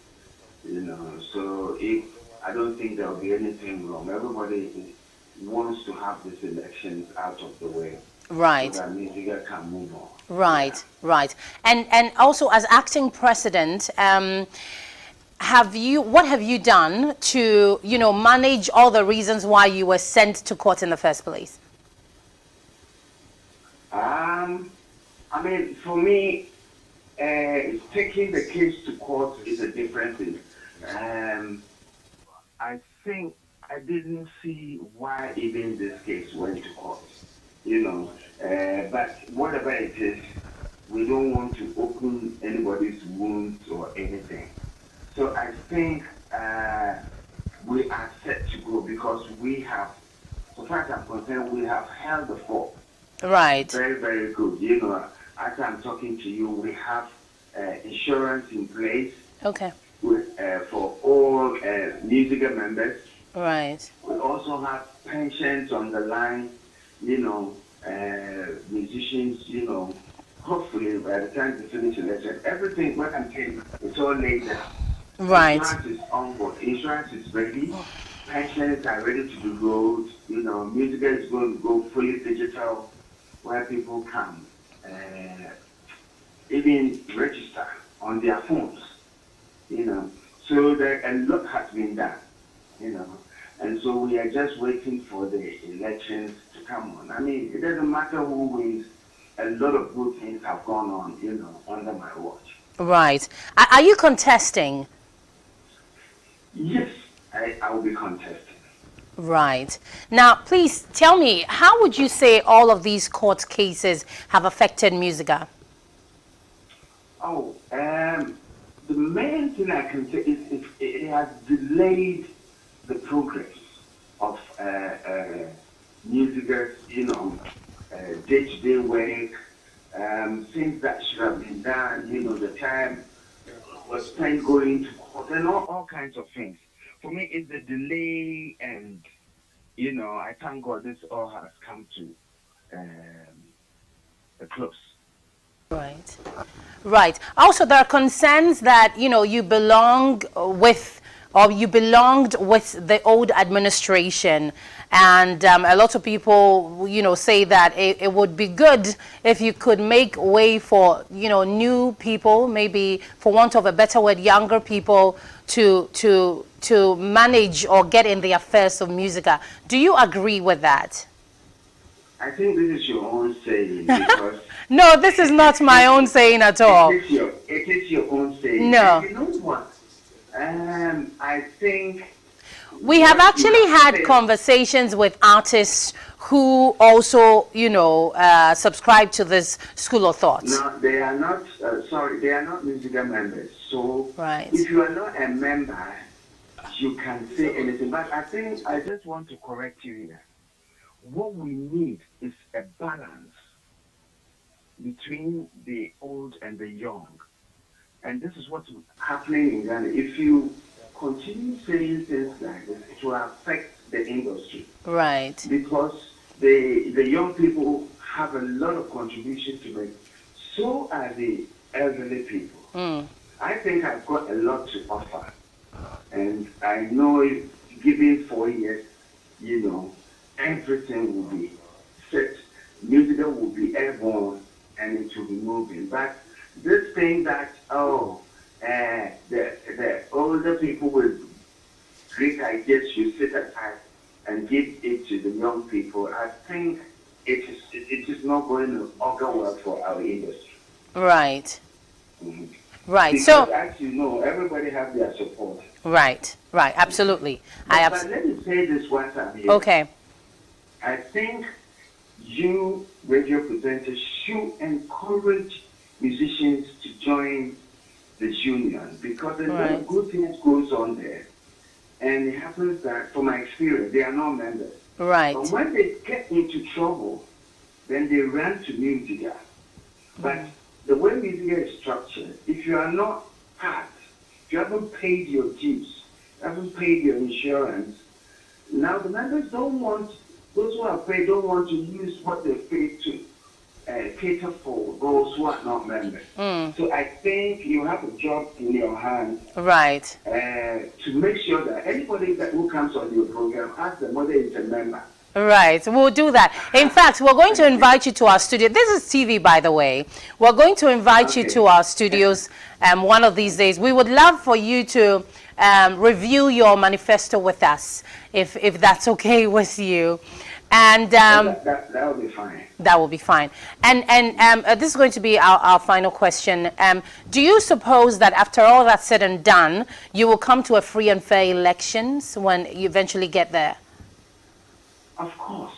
So I don't think there will be anything wrong. Everybody wants to have these elections out of the way. Right. So that MUSIGA can move on. Right, Yeah. right. And also as acting president, what have you done to, manage all the reasons why you were sent to court in the first place? I mean, for me, taking the case to court is a different thing. I think I didn't see why even this case went to court, but whatever it is, we don't want to open anybody's wounds or anything. So I think we are set to go because we have, so far as I'm concerned, we have held the fort. Right. Very, very good. As I'm talking to you, we have insurance in place. Okay. For all MUSIGA members. Right. We also have pensions on the line, musicians, hopefully by the time they finish election, everything, what I'm saying, it's all laid down. Right. Insurance is on board. Insurance is ready. Pensions are ready to be rolled. MUSIGA is going to go fully digital where people can even register on their phones. So a lot has been done, and so we are just waiting for the elections to come on. I mean, it doesn't matter who wins, a lot of good things have gone on, under my watch. Right. Are you contesting? Yes, I will be contesting. Right. Now, please tell me, how would you say all of these court cases have affected MUSIGA? Oh, the main thing I can say is it has delayed the progress of MUSIGA's, day-to-day work, things that should have been done, the time was spent going to court and all kinds of things. For me, it's the delay and, I thank God this all has come to a close. Right. Right. Also, there are concerns that, you belonged with the old administration. And a lot of people, say that it would be good if you could make way for, new people, maybe for want of a better word, younger people to manage or get in the affairs of MUSIGA. Do you agree with that? I think this is your own saying because... No, this is not my own saying at all. It is your own saying. No. And you know what? I think... We have actually had conversations with artists who also, subscribe to this school of thought. No, they are not, they are not MUSIGA members. So right. If you are not a member, you can say anything. But I think I just want to correct you here. What we need is a balance between the old and the young. And this is what's happening in Ghana. If you continue saying things like this, it will affect the industry. Right. Because the young people have a lot of contributions to make. So are the elderly people. Mm. I think I've got a lot to offer. And I know if given 4 years, everything will be set. MUSIGA will be airborne and it will be moving. But this thing that, the older people with great ideas should sit aside and give it to the young people, I think it is not going to augur well for our industry. Right. Mhm. Right. Because So, as you know, everybody has their support. right. Right. Absolutely. But let me say this one time here. Okay. I think you radio presenters should encourage musicians to join the union because a lot Right. of good things goes on there. And it happens that, from my experience, they are not members. Right. But when they get into trouble, then they run to MUSIGA. But the way MUSIGA is structured, if you are not part, if you haven't paid your dues, haven't paid your insurance, now the members don't want, those who have paid don't want to use what they paid to cater for those who are not members. So I think you have a job in your hands Right. to make sure that anybody who comes on your program, ask them whether it's a member. Right, we'll do that. In fact, we're going to invite you to our studio. This is TV, by the way. We're going to invite you to our studios one of these days. We would love for you to review your manifesto with us, if that's okay with you. And That will be fine. that will be fine. And this is going to be our final question. Do you suppose that after all that's said and done, you will come to a free and fair elections when you eventually get there? Of course.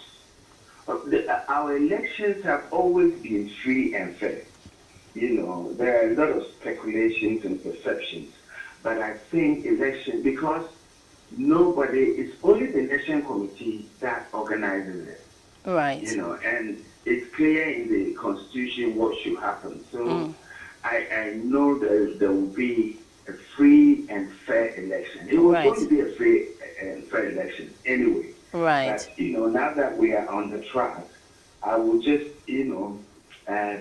Our elections have always been free and fair. You know, there are a lot of speculations and perceptions. But I think elections, because it's only the election committee that organizes it. Right. You know, and it's clear in the constitution what should happen. So I know there will be a free and fair election. It was going to be a free and fair election anyway. Right. But, you know, now that we are on the track, I will just,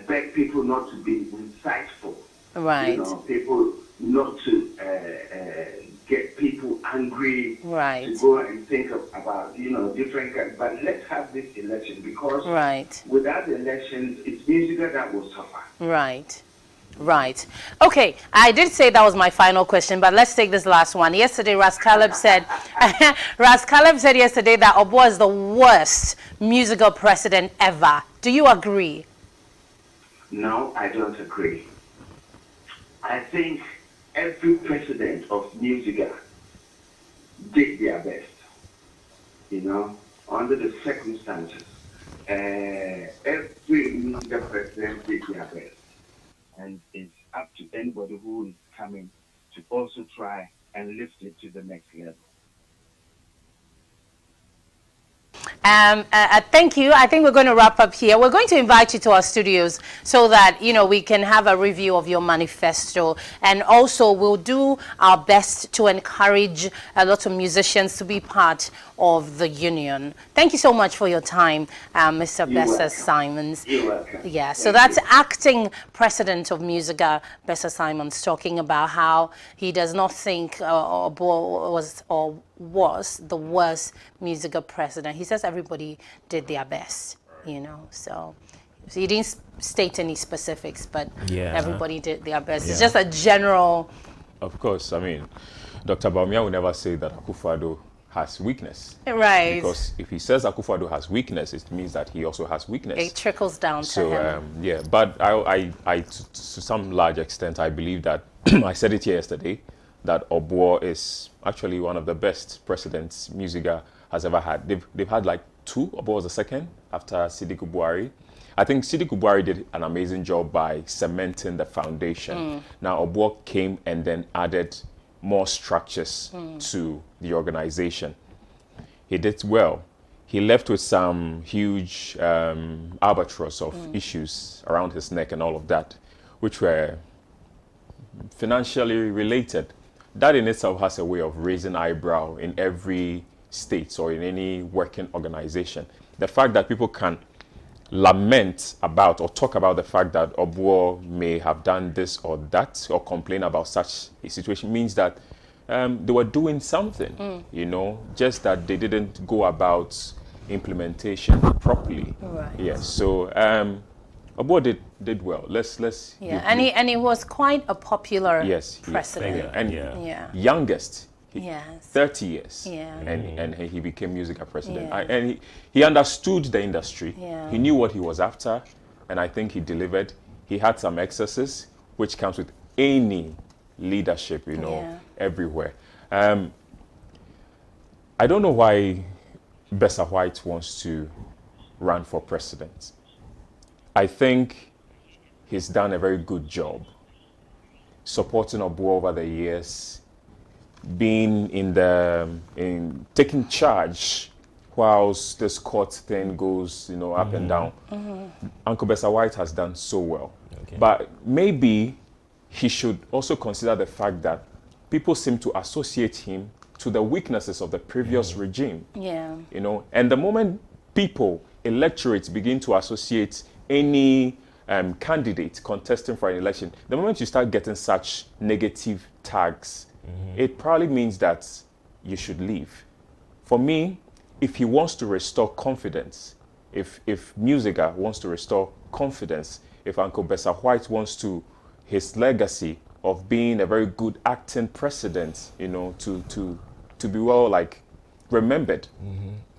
beg people not to be insightful. Right. You know, people not to get people angry. Right. To go and think about, different. But let's have this election because without the elections, it's MUSIGA that will suffer. Right. Right. Okay, I did say that was my final question, but let's take this last one. Yesterday, Ras Caleb said, yesterday that Obo is the worst musical president ever. Do you agree? No, I don't agree. I think every president of MUSIGA did their best, under the circumstances. Every MUSIGA president did their best. And it's up to anybody who is coming to also try and lift it to the next level. Thank you. I think we're going to wrap up here. We're going to invite you to our studios so that, we can have a review of your manifesto. And also, we'll do our best to encourage a lot of musicians to be part of the union. Thank you so much for your time, Mr. Bessa Simons. You're welcome. Yeah, so that's acting president of MUSIGA, Bessa Simons, talking about how he does not think Obo was the worst MUSIGA president. He says everybody did their best, so he didn't state any specifics, but everybody did their best. It's just a general. Of course, I mean, Dr. Baumia will never say that Akufo-Addo has weakness. Right. Because if he says Akufo-Addo has weakness, it means that he also has weakness. It trickles down to him. But I, to some large extent, I believe that, I said it here yesterday, that Obo is actually one of the best presidents MUSIGA has ever had. They've had like two. Obo was the second after Sidiku Buhari. I think Sidiku Buhari did an amazing job by cementing the foundation. Now Obo came and then added more structures to the organization. He did well. He left with some huge albatross of issues around his neck and all of that, which were financially related. That in itself has a way of raising eyebrow in every state or in any working organization. The fact that people can lament about or talk about the fact that Obo may have done this or that or complain about such a situation means that they were doing something, just that they didn't go about implementation properly. Right. Yes, so Obo did well. Let's Yeah, and he was quite a popular president. And Yeah. youngest. Yes. 30 years. Yeah. And he became MUSIGA president. Yeah. And he understood the industry. Yeah. He knew what he was after, and I think he delivered. He had some excesses, which comes with any leadership, everywhere. I don't know why Bessa White wants to run for president. I think he's done a very good job supporting Obo over the years, being in taking charge whilst this court thing goes, up and down. Uncle Bessa White has done so well. Okay. But maybe he should also consider the fact that people seem to associate him to the weaknesses of the previous regime. Yeah. And the moment people, electorates, begin to associate any candidate contesting for an election, the moment you start getting such negative tags, it probably means that you should leave. For me, if he wants to restore confidence, if MUSIGA wants to restore confidence, if Uncle Bessa White wants to, his legacy of being a very good acting president, to be well remembered.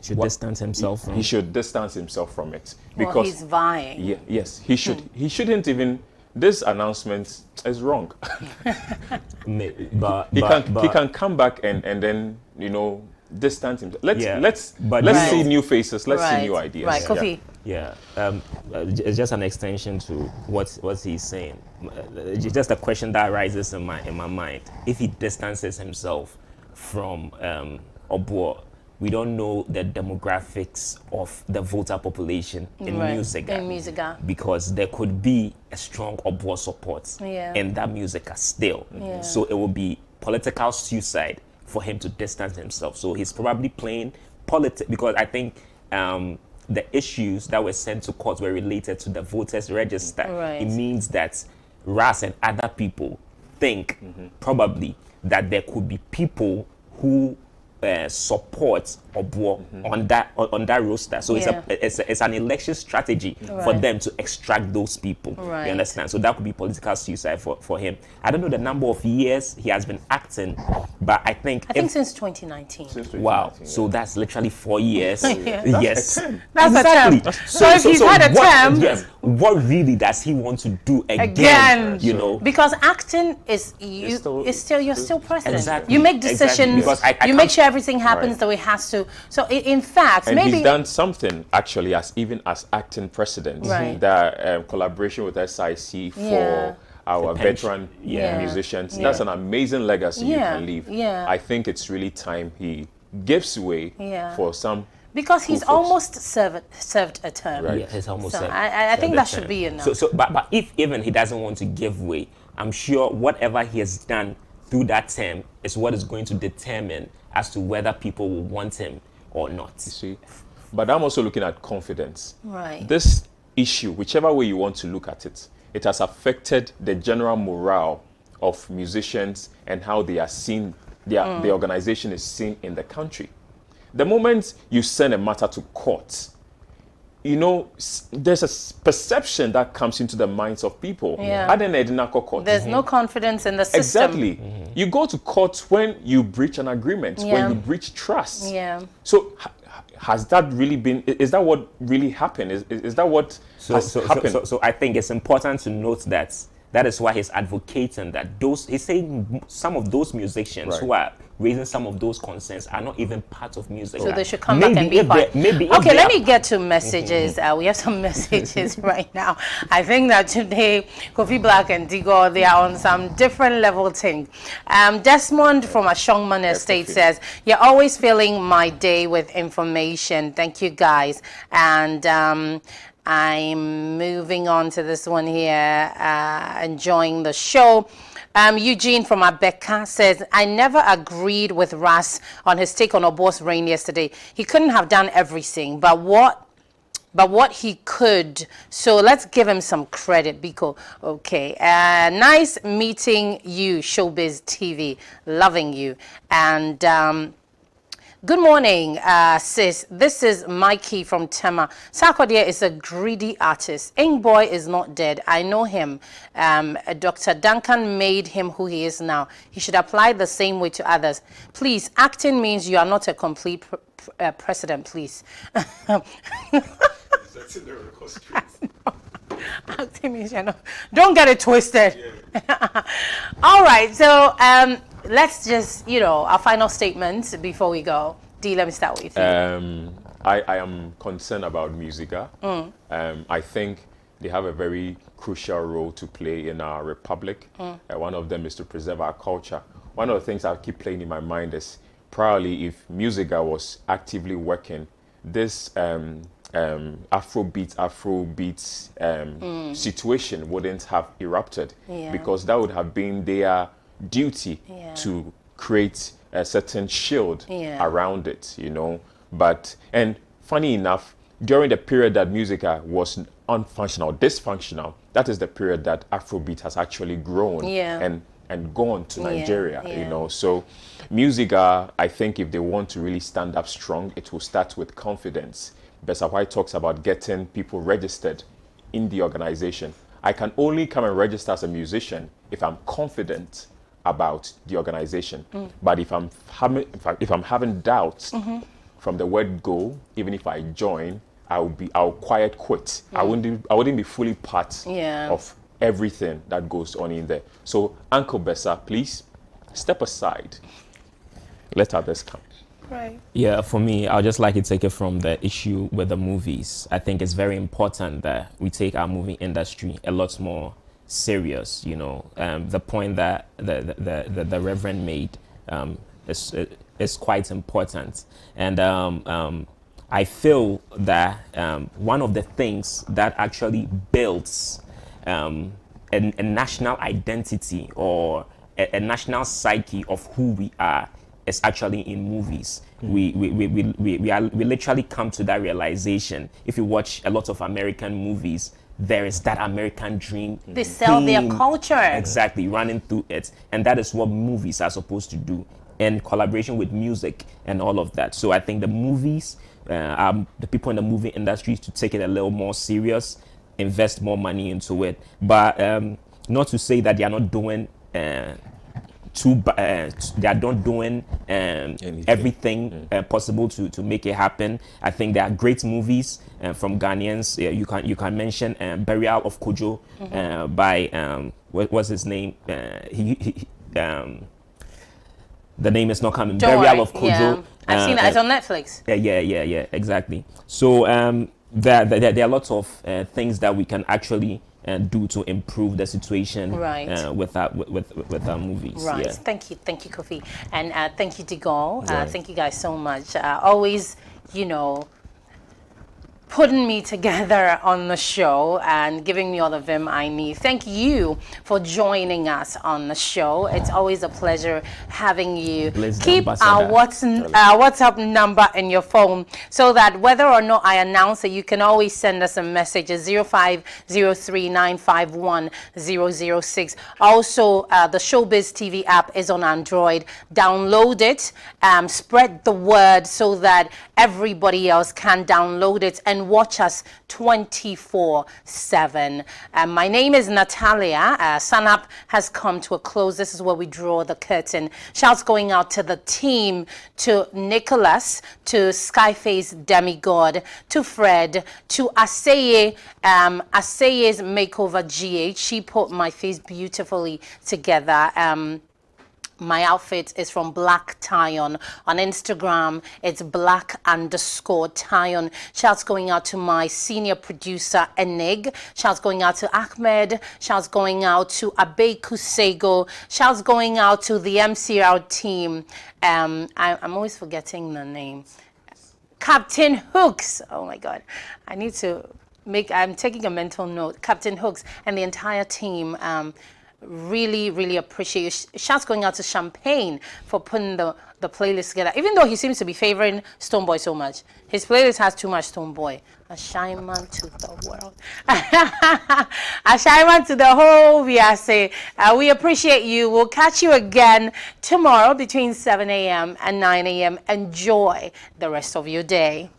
Should distance himself from. He should distance himself from it because well, he's vying. Yeah, yes, he should. He shouldn't even. This announcement is wrong. He can come back and then distance himself. Let's see new faces. Let's see new ideas. Right, Kofi. Yeah, it's just an extension to what he's saying. Just a question that arises in my mind. If he distances himself from Obo, we don't know the demographics of the voter population in MUSIGA. Because there could be a strong Obo support in that MUSIGA still. Yeah. So it will be political suicide for him to distance himself. So he's probably playing politics, because I think the issues that were sent to court were related to the voters register. Right. It means that Ras and other people think probably that there could be people who support Obo on that roster. So it's an election strategy for them to extract those people. Right. You understand? So that could be political suicide for him. I don't know the number of years he has been acting, but I think since 2019. Wow. So that's literally 4 years. Yes. That's exactly. a term. So if he's had a term. Yes. What really does he want to do again? Because acting is you're still president. Exactly. You make decisions. Because you make sure everything happens the way it has to. So in fact, and maybe he's done something actually as acting president. The collaboration with SIC for our veteran musicians. That's an amazing legacy you can leave. I think it's really time he gives way for some. Because he's almost served a term. Right. Yeah, he's almost served. I think that should be enough. But if even he doesn't want to give way, I'm sure whatever he has done through that term is what is going to determine as to whether people will want him or not. You see? But I'm also looking at confidence. Right. This issue, whichever way you want to look at it, it has affected the general morale of musicians and how they are seen, the organization is seen in the country. The moment you send a matter to court, there's a perception that comes into the minds of people. There's no confidence in the system. Exactly. You go to court when you breach an agreement, when you breach trust. Yeah. So has that really been, is that what really happened? Is that what has happened? So I think it's important to note that is why he's advocating that he's saying some of those musicians who are raising some of those concerns are not even part of music. So they should come back and be part. Okay, let me get to messages. We have some messages right now. I think that today, Kofi Black and Digo, they are on some different level thing. Desmond from Ashongman Estate says, "You're always filling my day with information. Thank you, guys." And I'm moving on to this one here, enjoying the show. Eugene from Abeka says, "I never agreed with Ras on his take on Obo's reign yesterday. He couldn't have done everything, but what he could. So let's give him some credit, Biko." Okay. Nice meeting you, Showbiz TV. Loving you. And Good morning, sis. This is Mikey from Tema. Sarkodie is a greedy artist. Ing Boy is not dead. I know him. Dr. Duncan made him who he is now. He should apply the same way to others. Please, acting means you are not a complete president, please. That's in the record street. Acting means you're not. Don't get it twisted. Yeah. All right, so let's just, our final statements before we go. Dee, let me start with you. I am concerned about MUSIGA. I think they have a very crucial role to play in our republic. One of them is to preserve our culture. One of the things I keep playing in my mind is probably if MUSIGA was actively working, this Afrobeat situation wouldn't have erupted, because that would have been their duty to create a certain shield around it, But, and funny enough, during the period that MUSIGA was unfunctional, dysfunctional, that is the period that Afrobeat has actually grown and gone to Nigeria, So MUSIGA, I think if they want to really stand up strong, it will start with confidence. Besa White talks about getting people registered in the organization. I can only come and register as a musician if I'm confident about the organization. But if I'm having doubts from the word go, even if I join, I'll quiet quit. I wouldn't be fully part of everything that goes on in there. So Uncle Besa, please step aside. Let others come. Right. Yeah, for me, I'd just like to take it from the issue with the movies. I think it's very important that we take our movie industry a lot more serious. The point that the Reverend made is quite important, and I feel that one of the things that actually builds a national identity or a national psyche of who we are is actually in movies. We literally come to that realization. If you watch a lot of American movies, there is that American dream. They sell their culture. Exactly, running through it. And that is what movies are supposed to do, in collaboration with music and all of that. So I think the movies, the people in the movie industry to take it a little more serious, invest more money into it. But not to say that they are not doing they are not doing everything possible to make it happen. I think there are great movies from Ghanaians. You can mention Burial of Kojo by what's his name? The name is not coming. Burial of Kojo. Yeah. I've seen it. It's on Netflix. Yeah, exactly. So there are lots of things that we can actually do to improve the situation with our movies. Right. Yeah. Thank you, Kofi, and thank you, Digol. Thank you guys so much. Always, putting me together on the show and giving me all the vim I need. Thank you for joining us on the show. It's always a pleasure having you. Keep our WhatsApp number in your phone so that whether or not I announce it, you can always send us a message at 0503951006. Also, the Showbiz TV app is on Android. Download it, spread the word so that everybody else can download it and watch us 24/7. My name is Natalia. Sunup has come to a close. This is where we draw the curtain. Shouts going out to the team, to Nicholas, to Skyface Demigod, to Fred, to Aseye, Aseye's Makeover GH. She put my face beautifully together. My outfit is from Black Tyon. On Instagram, it's black_Tyon. Shouts going out to my senior producer, Enig. Shouts going out to Ahmed. Shouts going out to Abe Kusego. Shouts going out to the MCR team. I'm always forgetting the name. Captain Hooks. Oh my God. I'm taking a mental note. Captain Hooks and the entire team. Really appreciate you. Shouts going out to Champagne for putting the playlist together. Even though he seems to be favoring Stonebwoy so much, his playlist has too much Stonebwoy. A shaman to the world. A shaman to the whole VSA. We appreciate you. We'll catch you again tomorrow between 7 a.m. and 9 a.m. Enjoy the rest of your day.